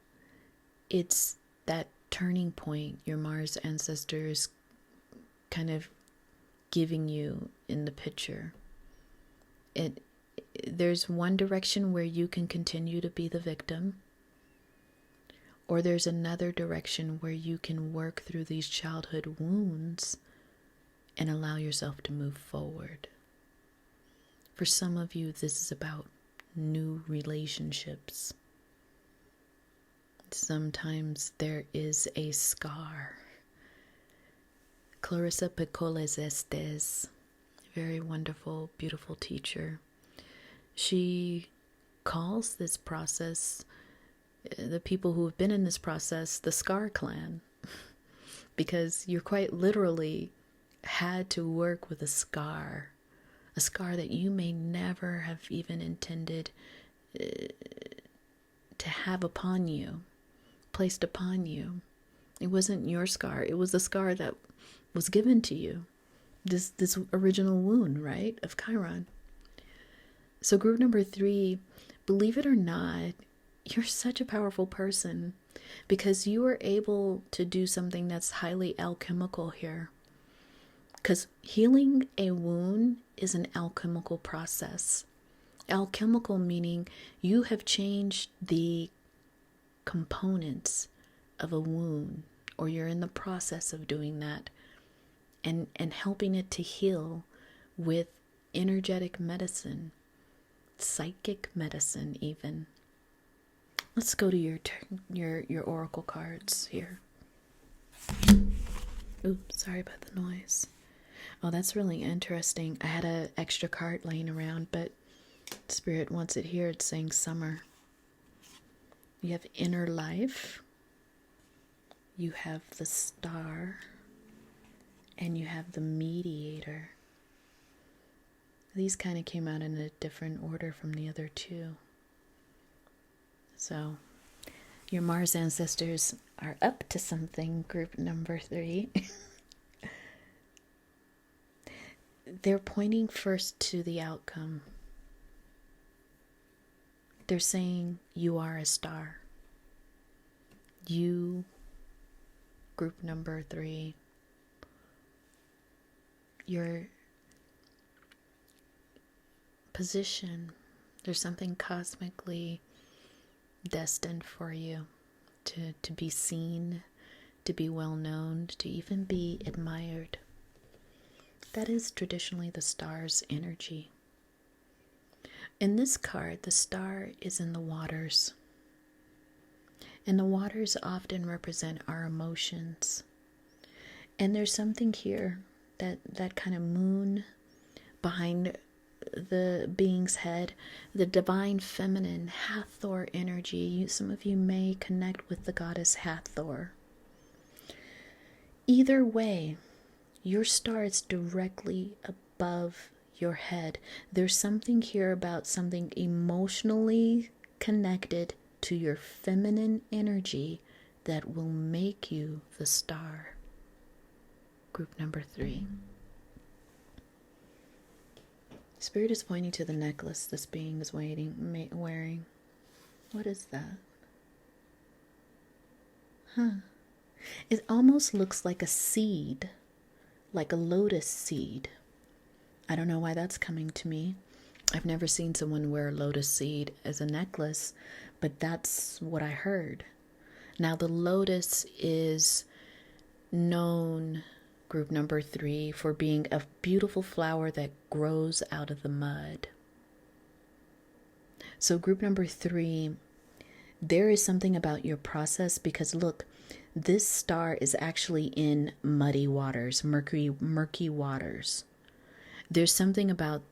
it's that turning point your Mars ancestors kind of giving you in the picture. There's one direction where you can continue to be the victim, or there's another direction where you can work through these childhood wounds and allow yourself to move forward. For some of you, this is about new relationships. Sometimes there is a scar. Clarissa Picoles Estes, very wonderful, beautiful teacher. She calls this process, the people who have been in this process, the scar clan, because you're quite literally had to work with a scar that you may never have even intended to have upon you, placed upon you. It wasn't your scar. It was the scar that was given to you. This original wound, right, of Chiron. So group number 3, believe it or not, you're such a powerful person because you are able to do something that's highly alchemical here. Because healing a wound is an alchemical process. Alchemical meaning you have changed the components of a wound, or you're in the process of doing that, and helping it to heal with energetic medicine, psychic medicine even. Let's go to your oracle cards here. Oops, sorry about the noise. Oh, that's really interesting. I had an extra card laying around, but Spirit wants it here. It's saying summer. You have inner life. You have the star. And you have the mediator. These kind of came out in a different order from the other two. So, your Mars ancestors are up to something, group number 3. They're pointing first to the outcome. They're saying you are a star. You, group number 3, your position, there's something cosmically destined for you to be seen, to be well known, to even be admired. That is traditionally the star's energy. In this card, the star is in the waters. And the waters often represent our emotions. And there's something here, that kind of moon behind the being's head, the divine feminine Hathor energy. Some of you may connect with the goddess Hathor. Either way, your star is directly above your head. There's something here about something emotionally connected to your feminine energy that will make you the star. Group number 3. Spirit is pointing to the necklace this being is wearing. What is that? It almost looks like a seed, like a lotus seed. I don't know why that's coming to me. I've never seen someone wear a lotus seed as a necklace, but that's what I heard. Now, the lotus is known, group number 3, for being a beautiful flower that grows out of the mud. So group number 3, there is something about your process, because look, this star is actually in muddy waters, murky waters. There's something about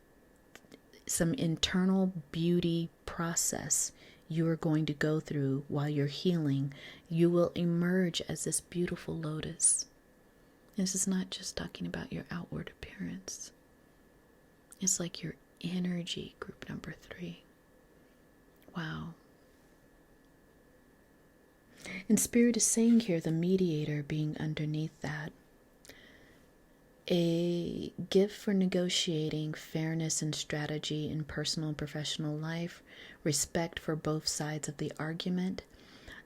some internal beauty process you are going to go through while you're healing. You will emerge as this beautiful lotus. This is not just talking about your outward appearance. It's like your energy, group number 3. Wow. And Spirit is saying here, the mediator being underneath that, a gift for negotiating fairness and strategy in personal and professional life, respect for both sides of the argument,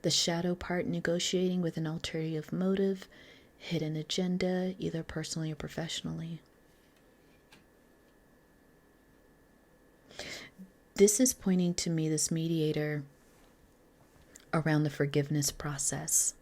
the shadow part negotiating with an ulterior motive, hidden agenda, either personally or professionally. This is pointing to me, this mediator, around the forgiveness process.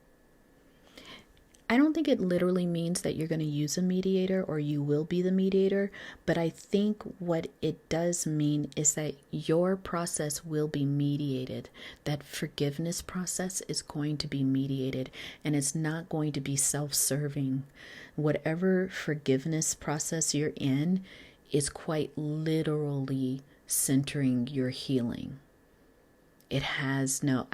I don't think it literally means that you're going to use a mediator or you will be the mediator, but I think what it does mean is that your process will be mediated. That forgiveness process is going to be mediated, and it's not going to be self-serving. Whatever forgiveness process you're in is quite literally centering your healing. It has no,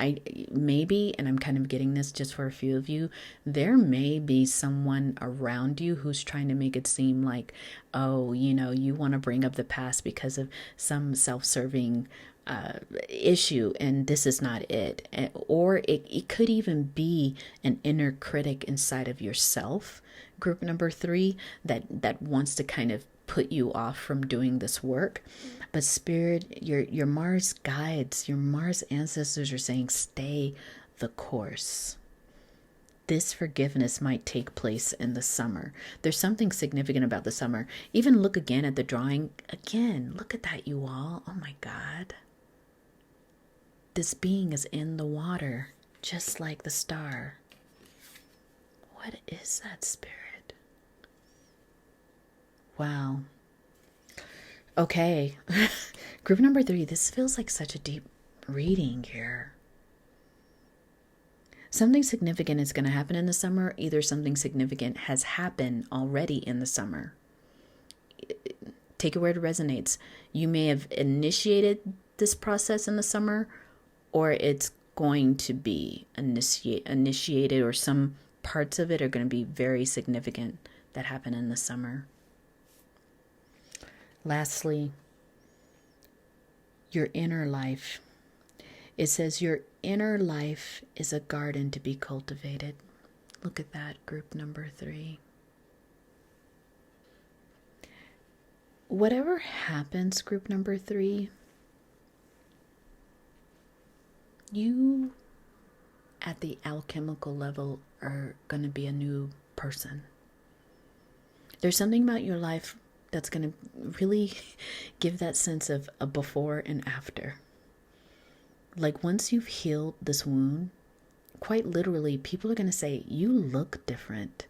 maybe, and I'm kind of getting this just for a few of you, there may be someone around you who's trying to make it seem like, oh, you want to bring up the past because of some self-serving issue, and this is not it. Or it could even be an inner critic inside of yourself, group number 3, that wants to kind of put you off from doing this work. But Spirit, your Mars guides, your Mars ancestors are saying, stay the course. This forgiveness might take place in the summer. There's something significant about the summer. Even look again at the drawing. Again, look at that, you all. Oh my God. This being is in the water, just like the star. What is that, Spirit? Wow. Okay. Group number 3, this feels like such a deep reading here. Something significant is going to happen in the summer. Either something significant has happened already in the summer. Take it where it resonates. You may have initiated this process in the summer, or it's going to be initiated, or some parts of it are going to be very significant that happen in the summer. Lastly, your inner life. It says your inner life is a garden to be cultivated. Look at that, group number 3. Whatever happens, group number 3, you at the alchemical level are going to be a new person. There's something about your life that's going to really give that sense of a before and after. Like once you've healed this wound, quite literally, people are going to say, you look different.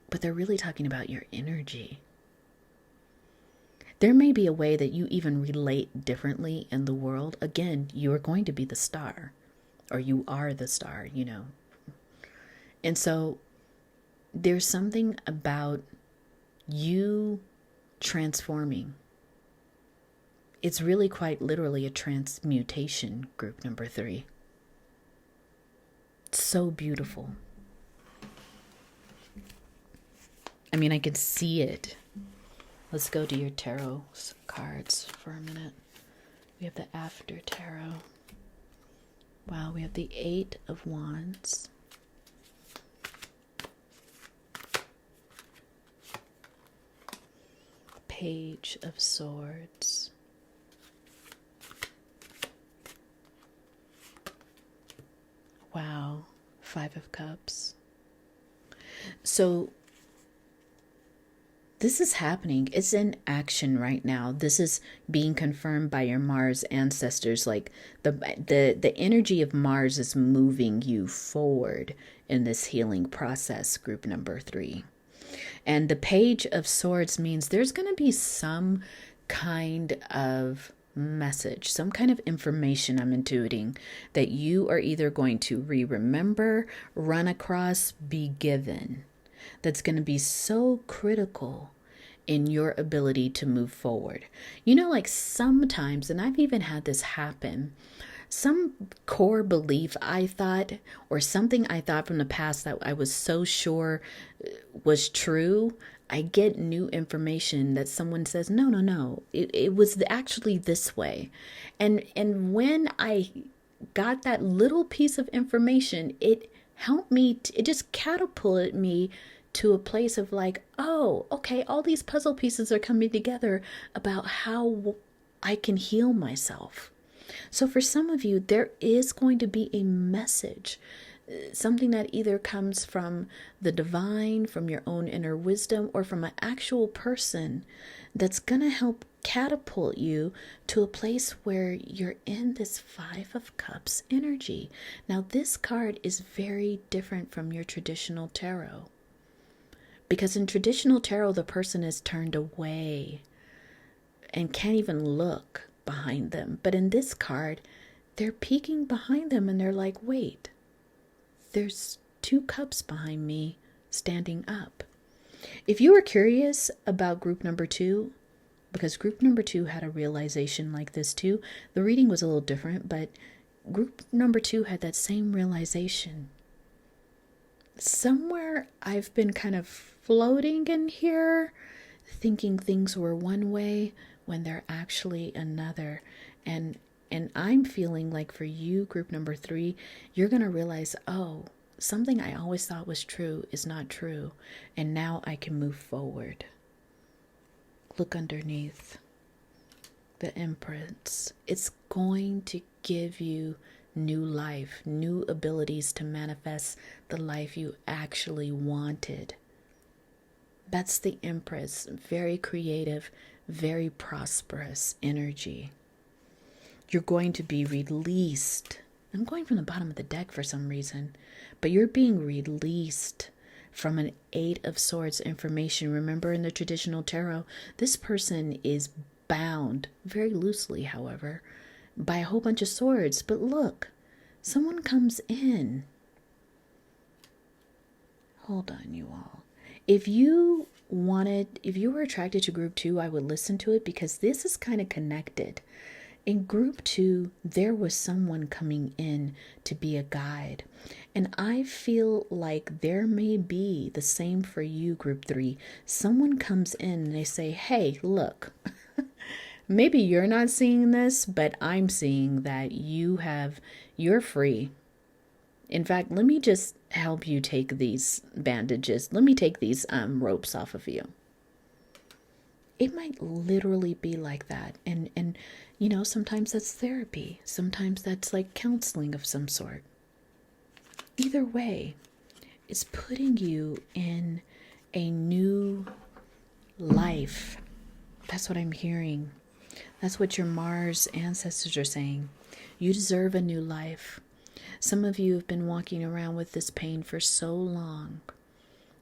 But they're really talking about your energy. There may be a way that you even relate differently in the world. Again, you are going to be the star, or you are the star, And so there's something about you transforming. It's really quite literally a transmutation, group number 3. It's so beautiful. I mean, I can see it. Let's go to your tarot cards for a minute. We have the After Tarot. Wow, we have the 8 of Wands. Page of Swords. Wow, 5 of Cups. So this is happening. It's in action right now. This is being confirmed by your Mars ancestors. Like the energy of Mars is moving you forward in this healing process, group number 3. And the Page of Swords means there's going to be some kind of message, some kind of information I'm intuiting that you are either going to remember, run across, be given. That's going to be so critical in your ability to move forward. Like sometimes, and I've even had this happen, some core belief I thought, or something I thought from the past that I was so sure was true. I get new information that someone says, no, no, no, it was actually this way. And when I got that little piece of information, it helped me, it just catapulted me to a place of like, oh, okay, all these puzzle pieces are coming together about how I can heal myself. So for some of you, there is going to be a message, something that either comes from the divine, from your own inner wisdom, or from an actual person that's going to help catapult you to a place where you're in this Five of Cups energy. Now, this card is very different from your traditional tarot, because in traditional tarot, the person is turned away and can't even look behind them. But in this card, they're peeking behind them and they're like, wait, there's two cups behind me standing up. If you were curious about group number 2, because group number 2 had a realization like this too, the reading was a little different, but group number 2 had that same realization. Somewhere I've been kind of floating in here, thinking things were one way when they're actually another. And I'm feeling like for you, group number 3, you're going to realize, oh, something I always thought was true is not true. And now I can move forward. Look underneath the imprints. It's going to give you new life, new abilities to manifest the life you actually wanted. That's the Empress. Very creative, very prosperous energy. You're going to be released. I'm going from the bottom of the deck for some reason, but you're being released from an 8 of Swords information. Remember, in the traditional tarot, this person is bound, very loosely, however, by a whole bunch of swords. But look, someone comes in. Hold on, you all. If you were attracted to group 2, I would listen to it, because this is kind of connected. In group 2, there was someone coming in to be a guide. And I feel like there may be the same for you, group 3. Someone comes in and they say, hey, look, maybe you're not seeing this, but I'm seeing that you're free. In fact, let me just help you take these bandages. Let me take these ropes off of you. It might literally be like that. And you know, sometimes that's therapy. Sometimes that's like counseling of some sort. Either way, it's putting you in a new life. That's what I'm hearing. That's what your Mars ancestors are saying. You deserve a new life. Some of you have been walking around with this pain for so long.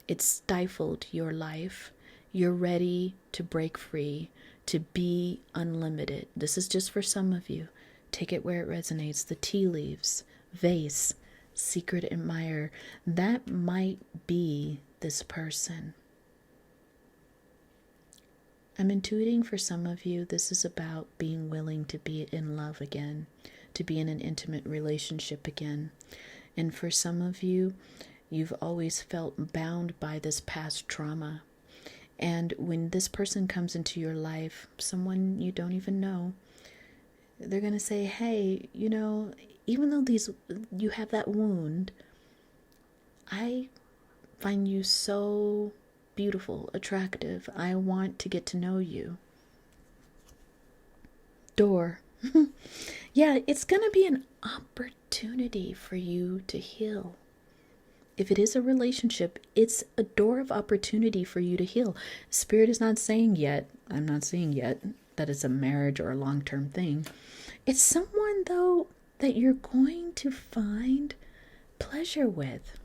It's stifled your life. You're ready to break free, to be unlimited. This is just for some of you. Take it where it resonates. The tea leaves, vase, secret admirer. That might be this person. I'm intuiting for some of you, this is about being willing to be in love again, to be in an intimate relationship again. And for some of you, you've always felt bound by this past trauma. And when this person comes into your life, someone you don't even know, they're going to say, hey, you know, even though you have that wound, I find you so beautiful, attractive. I want to get to know you. Door. Yeah, it's going to be an opportunity for you to heal. If it is a relationship, it's a door of opportunity for you to heal. Spirit is not saying yet, I'm not seeing yet, that it's a marriage or a long-term thing. It's someone, though, that you're going to find pleasure with.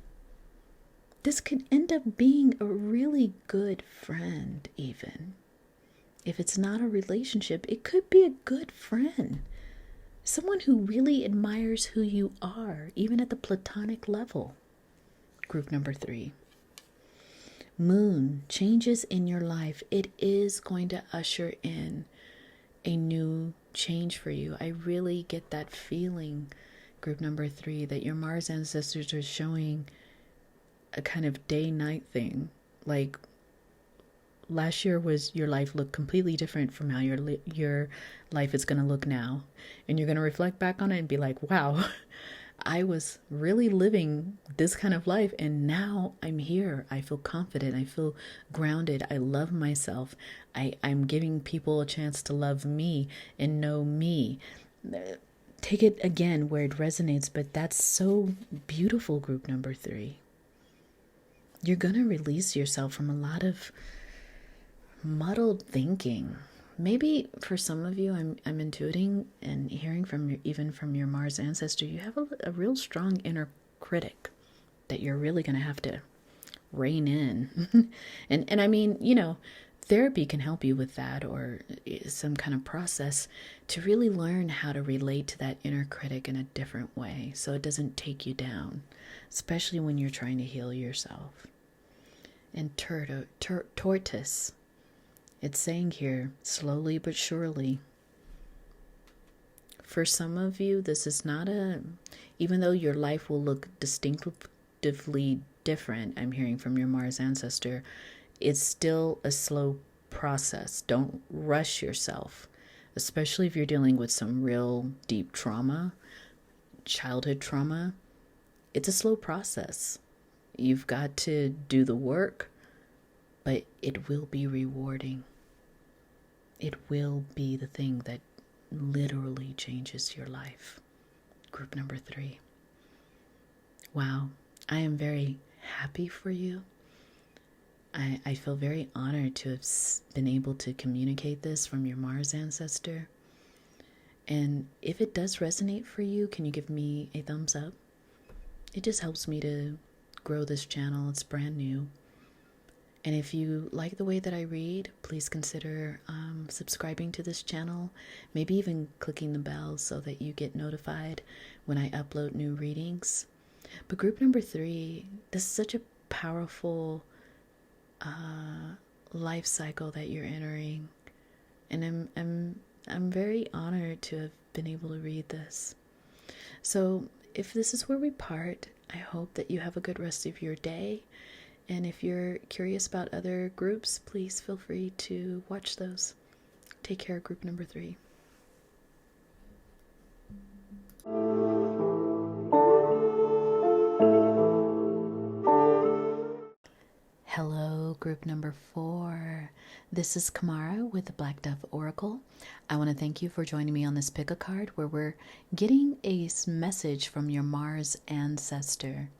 This could end up being a really good friend, even. If it's not a relationship, it could be a good friend. Someone who really admires who you are, even at the platonic level. Group number 3. Moon, changes in your life. It is going to usher in a new change for you. I really get that feeling, group number 3, that your Mars ancestors are showing a kind of day-night thing. Like last year was your life looked completely different from how your life is going to look now. And you're going to reflect back on it and be like, wow, I was really living this kind of life, and now I'm here. I feel confident. I feel grounded. I love myself. I'm giving people a chance to love me and know me. Take it again where it resonates, but that's so beautiful, group number 3. You're going to release yourself from a lot of muddled thinking. Maybe for some of you, I'm intuiting and hearing even from your Mars ancestor, you have a real strong inner critic that you're really going to have to rein in. and I mean, therapy can help you with that, or some kind of process to really learn how to relate to that inner critic in a different way so it doesn't take you down, especially when you're trying to heal yourself. And tortoise. It's saying here, slowly but surely. For some of you, this is not even though your life will look distinctively different, I'm hearing from your Mars ancestor, it's still a slow process. Don't rush yourself, especially if you're dealing with some real deep trauma, childhood trauma. It's a slow process. You've got to do the work, but it will be rewarding. It will be the thing that literally changes your life. Group number 3. Wow, I am very happy for you. I feel very honored to have been able to communicate this from your Mars ancestor. And if it does resonate for you, can you give me a thumbs up? It just helps me to grow this channel. It's brand new. And if you like the way that I read, please consider subscribing to this channel, maybe even clicking the bell so that you get notified when I upload new readings. But group number 3, this is such a powerful life cycle that you're entering, and I'm very honored to have been able to read this. So if this is where we part, I hope that you have a good rest of your day. And if you're curious about other groups, please feel free to watch those. Take care, group number 3. Hello, group number 4. This is Kamara with the Black Dove Oracle. I want to thank you for joining me on this pick a card where we're getting a message from your Mars ancestor.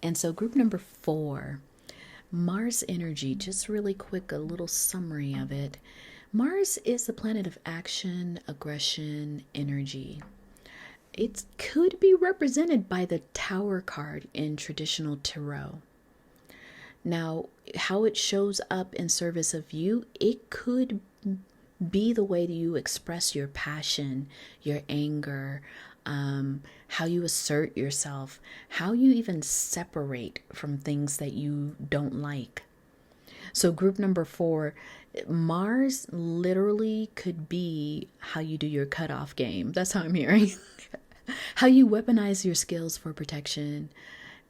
And so group number 4, Mars energy, just really quick, a little summary of it. Mars is the planet of action, aggression, energy. It could be represented by the Tower card in traditional tarot. Now, how it shows up in service of you, it could be the way that you express your passion, your anger, how you assert yourself, how you even separate from things that you don't like. So group number 4, Mars literally could be how you do your cutoff game. That's how I'm hearing. How you weaponize your skills for protection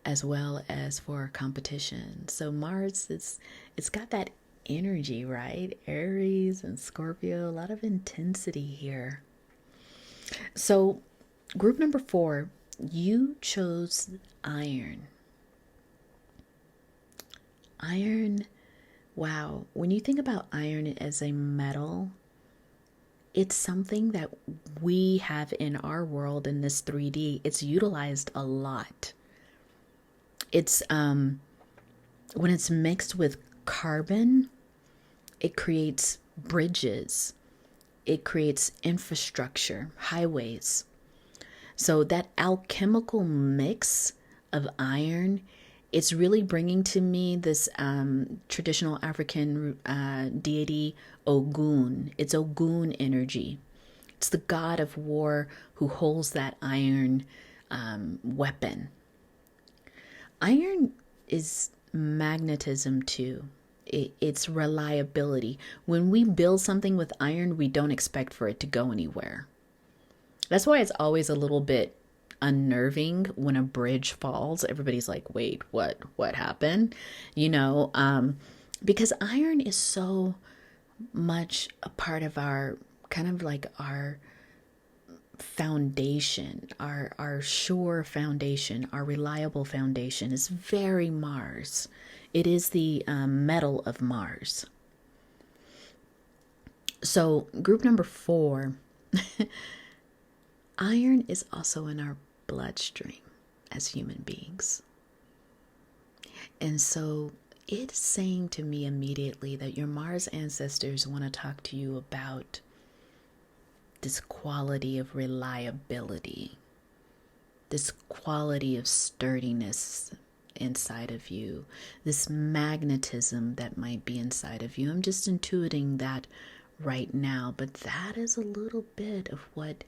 as well as for competition. So Mars, it's got that energy, right? Aries and Scorpio, a lot of intensity here. So group number 4, you chose iron. Iron, wow. When you think about iron as a metal, it's something that we have in our world in this 3D. It's utilized a lot. It's when it's mixed with carbon, it creates bridges. It creates infrastructure, highways. So that alchemical mix of iron, it's really bringing to me this traditional African deity Ogun. It's Ogun energy. It's the god of war who holds that iron weapon. Iron is magnetism too. It's reliability. When we build something with iron, we don't expect for it to go anywhere. That's why it's always a little bit unnerving when a bridge falls. Everybody's like, wait, what happened? Because iron is so much a part of our kind of like our foundation, our sure foundation, our reliable foundation is very Mars. It is the metal of Mars. So group number 4, iron is also in our bloodstream as human beings. And so it's saying to me immediately that your Mars ancestors want to talk to you about this quality of reliability, this quality of sturdiness inside of you, this magnetism that might be inside of you. I'm just intuiting that right now, but that is a little bit of what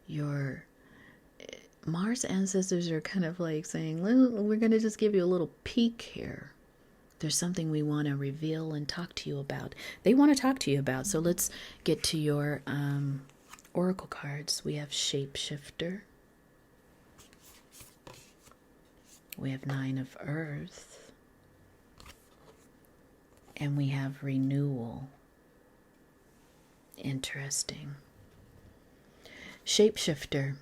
your Mars ancestors are kind of like saying, we're going to just give you a little peek here. There's something we want to reveal and talk to you about. They want to talk to you about. So let's get to your oracle cards. We have Shapeshifter. We have 9 of Earth. And we have Renewal. Interesting. Shapeshifter.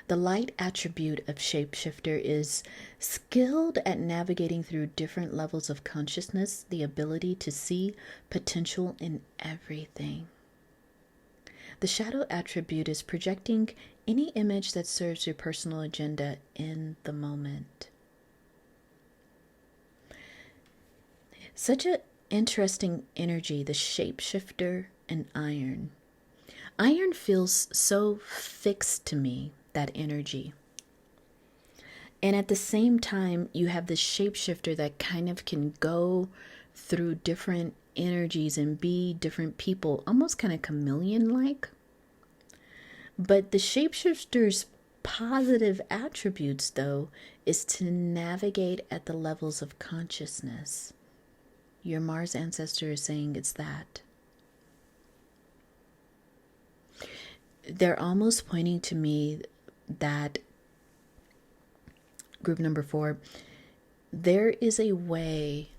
The light attribute of Shapeshifter is skilled at navigating through different levels of consciousness, the ability to see potential in everything. The shadow attribute is projecting any image that serves your personal agenda in the moment. Such an interesting energy, the Shapeshifter and iron. Iron feels so fixed to me, that energy. And at the same time, you have this shapeshifter that kind of can go through different energies and be different people, almost kind of chameleon-like. But the shapeshifter's positive attributes, though, is to navigate at the levels of consciousness. Your Mars ancestor is saying it's that. They're almost pointing to me that group number 4, there is a way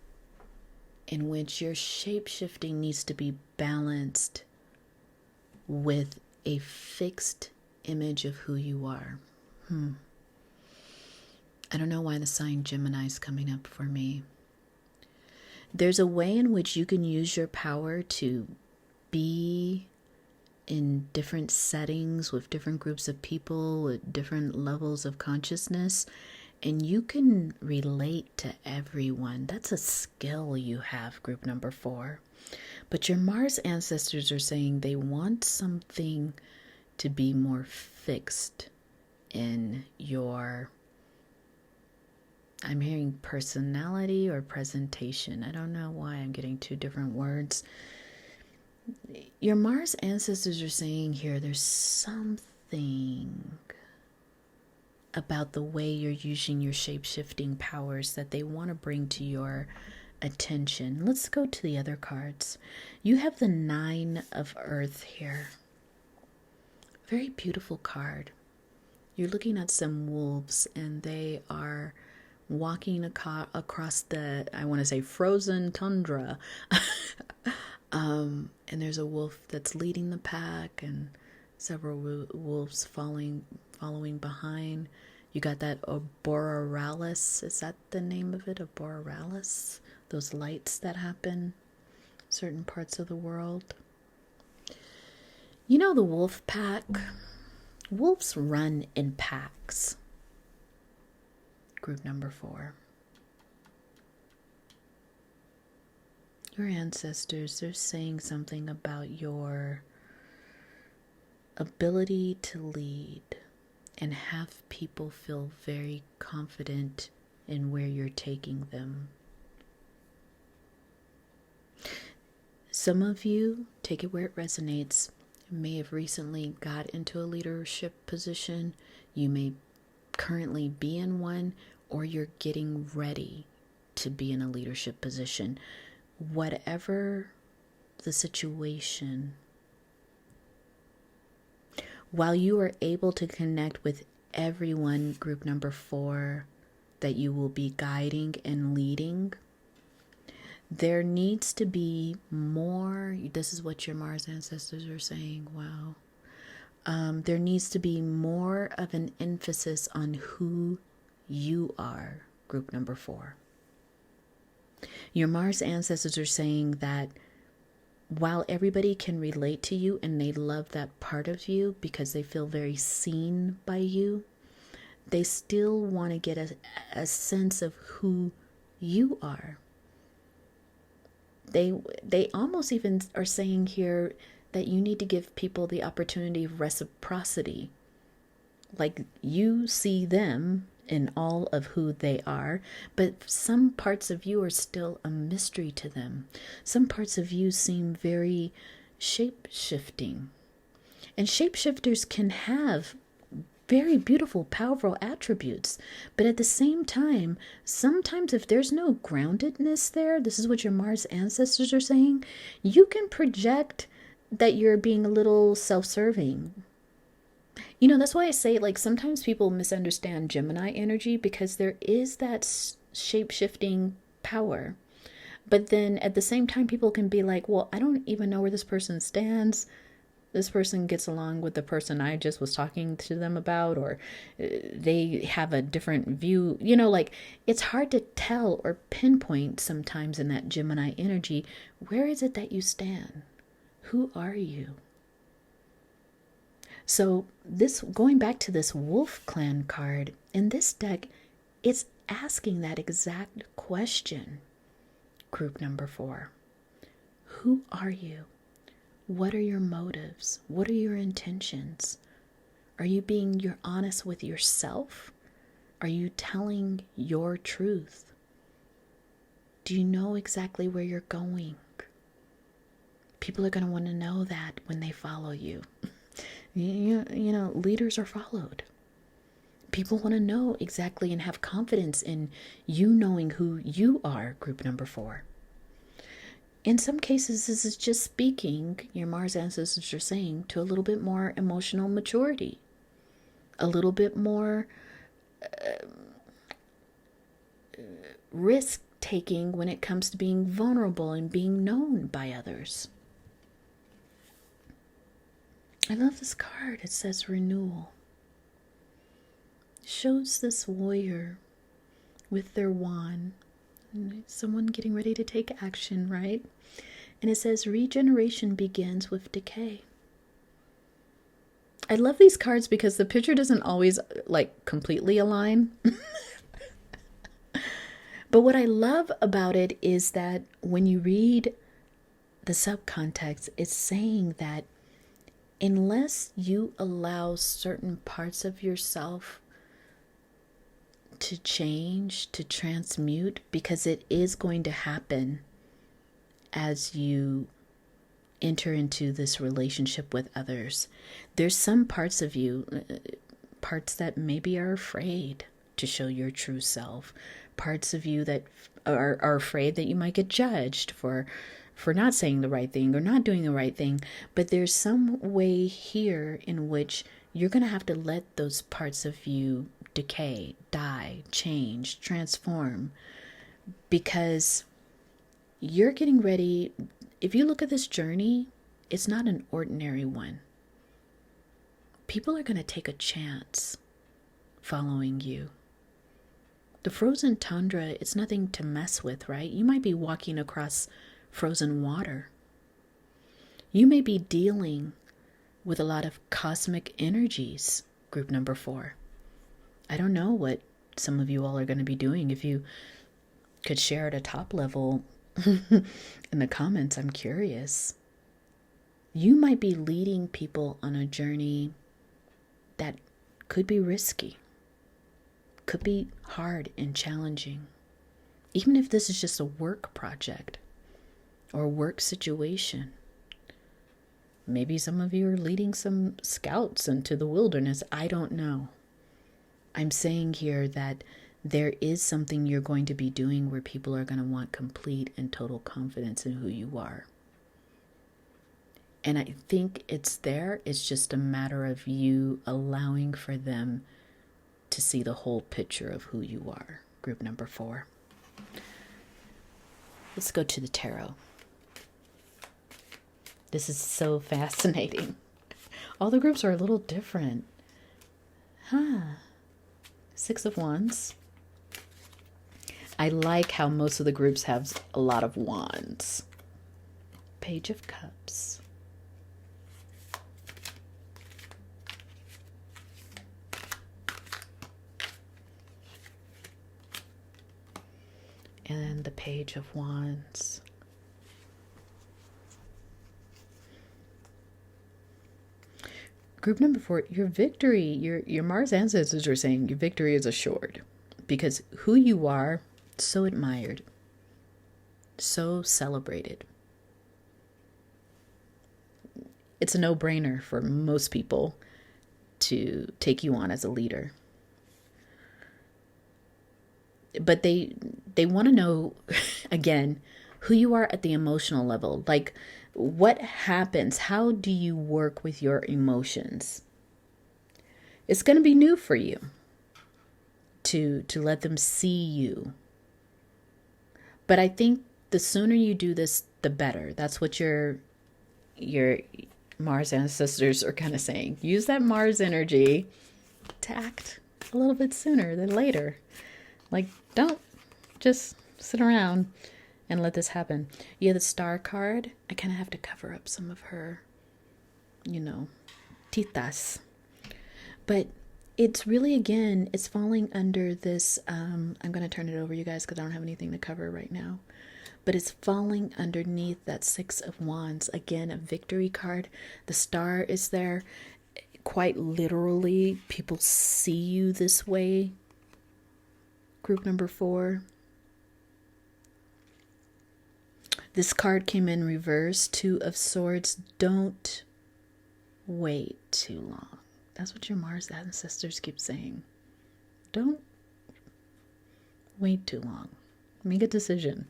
in which your shape-shifting needs to be balanced with a fixed image of who you are. I don't know why the sign Gemini is coming up for me. There's a way in which you can use your power to be in different settings with different groups of people with different levels of consciousness, and you can relate to everyone. That's a skill you have, group number 4. But your Mars ancestors are saying they want something to be more fixed in your, I'm hearing personality or presentation. I don't know why I'm getting 2 different words. Your Mars ancestors are saying here there's something about the way you're using your shape-shifting powers that they want to bring to your attention. Let's go to the other cards. You have the 9 of Earth here. Very beautiful card. You're looking at some wolves and they are walking across the, I want to say, frozen tundra. And there's a wolf that's leading the pack and several wolves following behind. You got that Borealis. Is that the name of it? A Borealis? Those lights that happen certain parts of the world. You know the wolf pack? Wolves run in packs. Group number 4. Your ancestors, they're saying something about your ability to lead and have people feel very confident in where you're taking them. Some of you, take it where it resonates, may have recently got into a leadership position. You may currently be in one, or you're getting ready to be in a leadership position. whatever the situation, while you are able to connect with everyone, group number 4, that you will be guiding and leading, there needs to be more. This is what your Mars ancestors are saying. Wow. There needs to be more of an emphasis on who you are, group number 4. Your Mars ancestors are saying that while everybody can relate to you and they love that part of you because they feel very seen by you, they still want to get a sense of who you are. They almost even are saying here that you need to give people the opportunity of reciprocity. Like, you see them in all of who they are, but some parts of you are still a mystery to them. Some parts of you seem very shape-shifting. And shapeshifters can have very beautiful, powerful attributes. But at the same time, sometimes if there's no groundedness there, this is what your Mars ancestors are saying, you can project that you're being a little self-serving. You know, that's why I say, like, sometimes people misunderstand Gemini energy because there is that shape-shifting power. But then at the same time, people can be like, well, I don't even know where this person stands. This person gets along with the person I just was talking to them about, or they have a different view. You know, like, it's hard to tell or pinpoint sometimes in that Gemini energy, where is it that you stand? Who are you? So this, going back to this Wolf Clan card, in this deck, it's asking that exact question, group number 4. Who are you? What are your motives? What are your intentions? Are you being honest with yourself? Are you telling your truth? Do you know exactly where you're going? People are going to want to know that when they follow you. You know, leaders are followed. People want to know exactly and have confidence in you knowing who you are, group number 4. In some cases, this is just speaking, your Mars ancestors are saying, to a little bit more emotional maturity, a little bit more risk-taking when it comes to being vulnerable and being known by others. I love this card. It says renewal. It shows this warrior with their wand. Someone getting ready to take action, right? And it says regeneration begins with decay. I love these cards because the picture doesn't always like completely align. But what I love about it is that when you read the subcontext, it's saying that unless you allow certain parts of yourself to change, to transmute, because it is going to happen as you enter into this relationship with others. There's some parts of you, parts that maybe are afraid to show your true self, parts of you that are afraid that you might get judged for not saying the right thing or not doing the right thing. But there's some way here in which you're going to have to let those parts of you decay, die, change, transform, because you're getting ready. If you look at this journey, it's not an ordinary one. People are going to take a chance following you. The frozen tundra, it's nothing to mess with, right? You might be walking across frozen water. You may be dealing with a lot of cosmic energies, group number 4. I don't know what some of you all are going to be doing. If you could share at a top level in the comments, I'm curious. You might be leading people on a journey that could be risky, could be hard and challenging. Even if this is just a work project or work situation. Maybe some of you are leading some scouts into the wilderness. I don't know. I'm saying here that there is something you're going to be doing where people are going to want complete and total confidence in who you are. And I think it's there. It's just a matter of you allowing for them to see the whole picture of who you are. Group number 4. Let's go to the tarot. This is so fascinating. All the groups are a little different. Six of Wands. I like how most of the groups have a lot of wands. Page of Cups. And the Page of Wands. Group number 4, your victory, your Mars ancestors are saying your victory is assured, because who you are, so admired, so celebrated. It's a no-brainer for most people to take you on as a leader. But they want to know, again, who you are at the emotional level. Like, what happens? How do you work with your emotions? It's going to be new for you to let them see you. But I think the sooner you do this, the better. That's what your Mars ancestors are kind of saying. Use that Mars energy to act a little bit sooner than later. Like, don't just sit around and let this happen. Yeah, the Star card, I kind of have to cover up some of her, titas. But it's really, again, it's falling under this, I'm going to turn it over, you guys, because I don't have anything to cover right now. But it's falling underneath that Six of Wands. Again, a victory card. The Star is there. Quite literally, people see you this way. Group number 4. This card came in reverse. 2 of Swords. Don't wait too long. That's what your Mars ancestors keep saying. Don't wait too long. Make a decision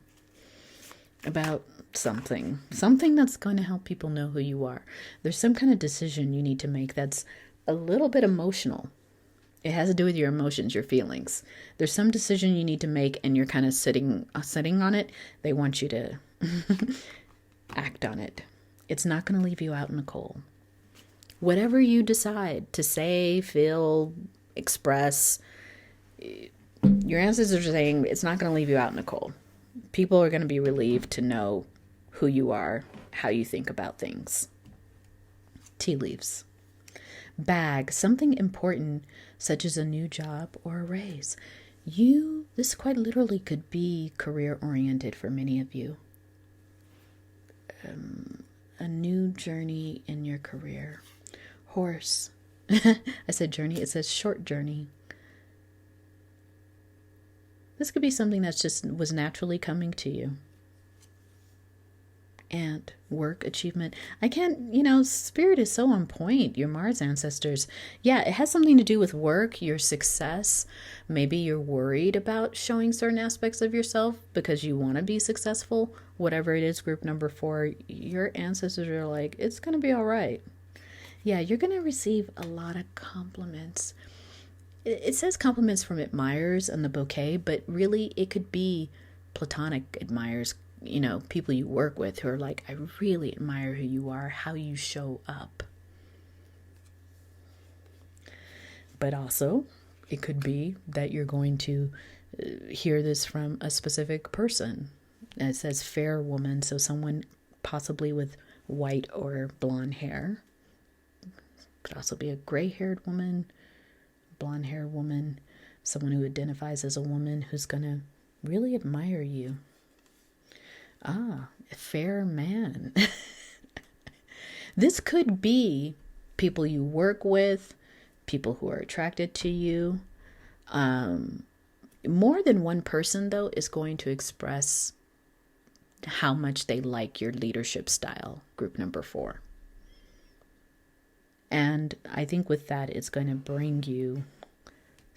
about something that's going to help people know who you are. There's some kind of decision you need to make that's a little bit emotional. It has to do with your emotions, your feelings. There's some decision you need to make and you're kind of sitting on it. They want you to act on it. It's not going to leave you out in the cold. Whatever you decide to say, feel, express, your ancestors are saying it's not going to leave you out in the cold. People are going to be relieved to know who you are, how you think about things. Tea leaves. Bag, something important, such as a new job or a raise. This quite literally could be career-oriented for many of you. A new journey in your career. Horse. I said journey, it says short journey. This could be something that's just was naturally coming to you. And work, achievement. I can't, Spirit is so on point. Your Mars ancestors. Yeah, it has something to do with work, your success. Maybe you're worried about showing certain aspects of yourself because you want to be successful. Whatever it is, group number 4, your ancestors are like, it's going to be all right. Yeah, you're going to receive a lot of compliments. It says compliments from admirers and the bouquet, but really it could be platonic admirers, people you work with who are like, I really admire who you are, how you show up. But also, it could be that you're going to hear this from a specific person. And it says fair woman, so someone possibly with white or blonde hair. Could also be a gray-haired woman, blonde-haired woman, someone who identifies as a woman who's going to really admire you. A fair man. This could be people you work with, people who are attracted to you. More than one person, though, is going to express how much they like your leadership style, group number 4. And I think with that, it's going to bring you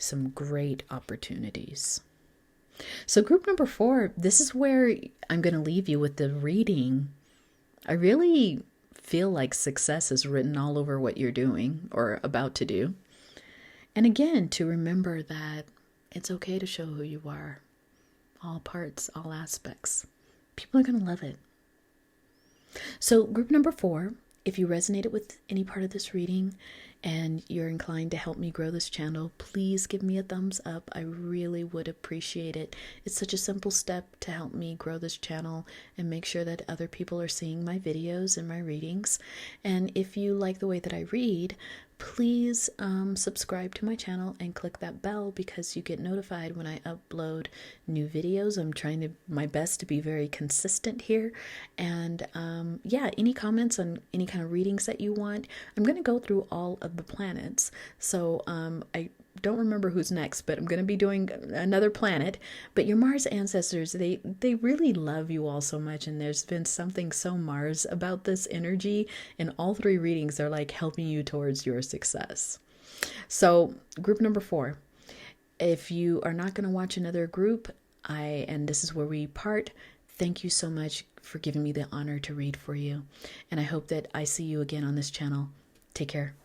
some great opportunities. So group number 4, this is where I'm going to leave you with the reading. I really feel like success is written all over what you're doing or about to do. And again, to remember that it's okay to show who you are. All parts, all aspects. People are going to love it. So group number 4, if you resonated with any part of this reading and you're inclined to help me grow this channel, please give me a thumbs up. I really would appreciate it. It's such a simple step to help me grow this channel and make sure that other people are seeing my videos and my readings. And if you like the way that I read, please subscribe to my channel and click that bell because you get notified when I upload new videos. I'm trying my best to be very consistent here. And yeah, any comments on any kind of readings that you want, I'm going to go through all of the planets. So I don't remember who's next, but I'm going to be doing another planet. But your Mars ancestors, they really love you all so much, and there's been something so Mars about this energy. In all 3 readings, they're like helping you towards your success. So group number 4, if you are not going to watch another group, and this is where we part, thank you so much for giving me the honor to read for you. And I hope that I see you again on this channel. Take care.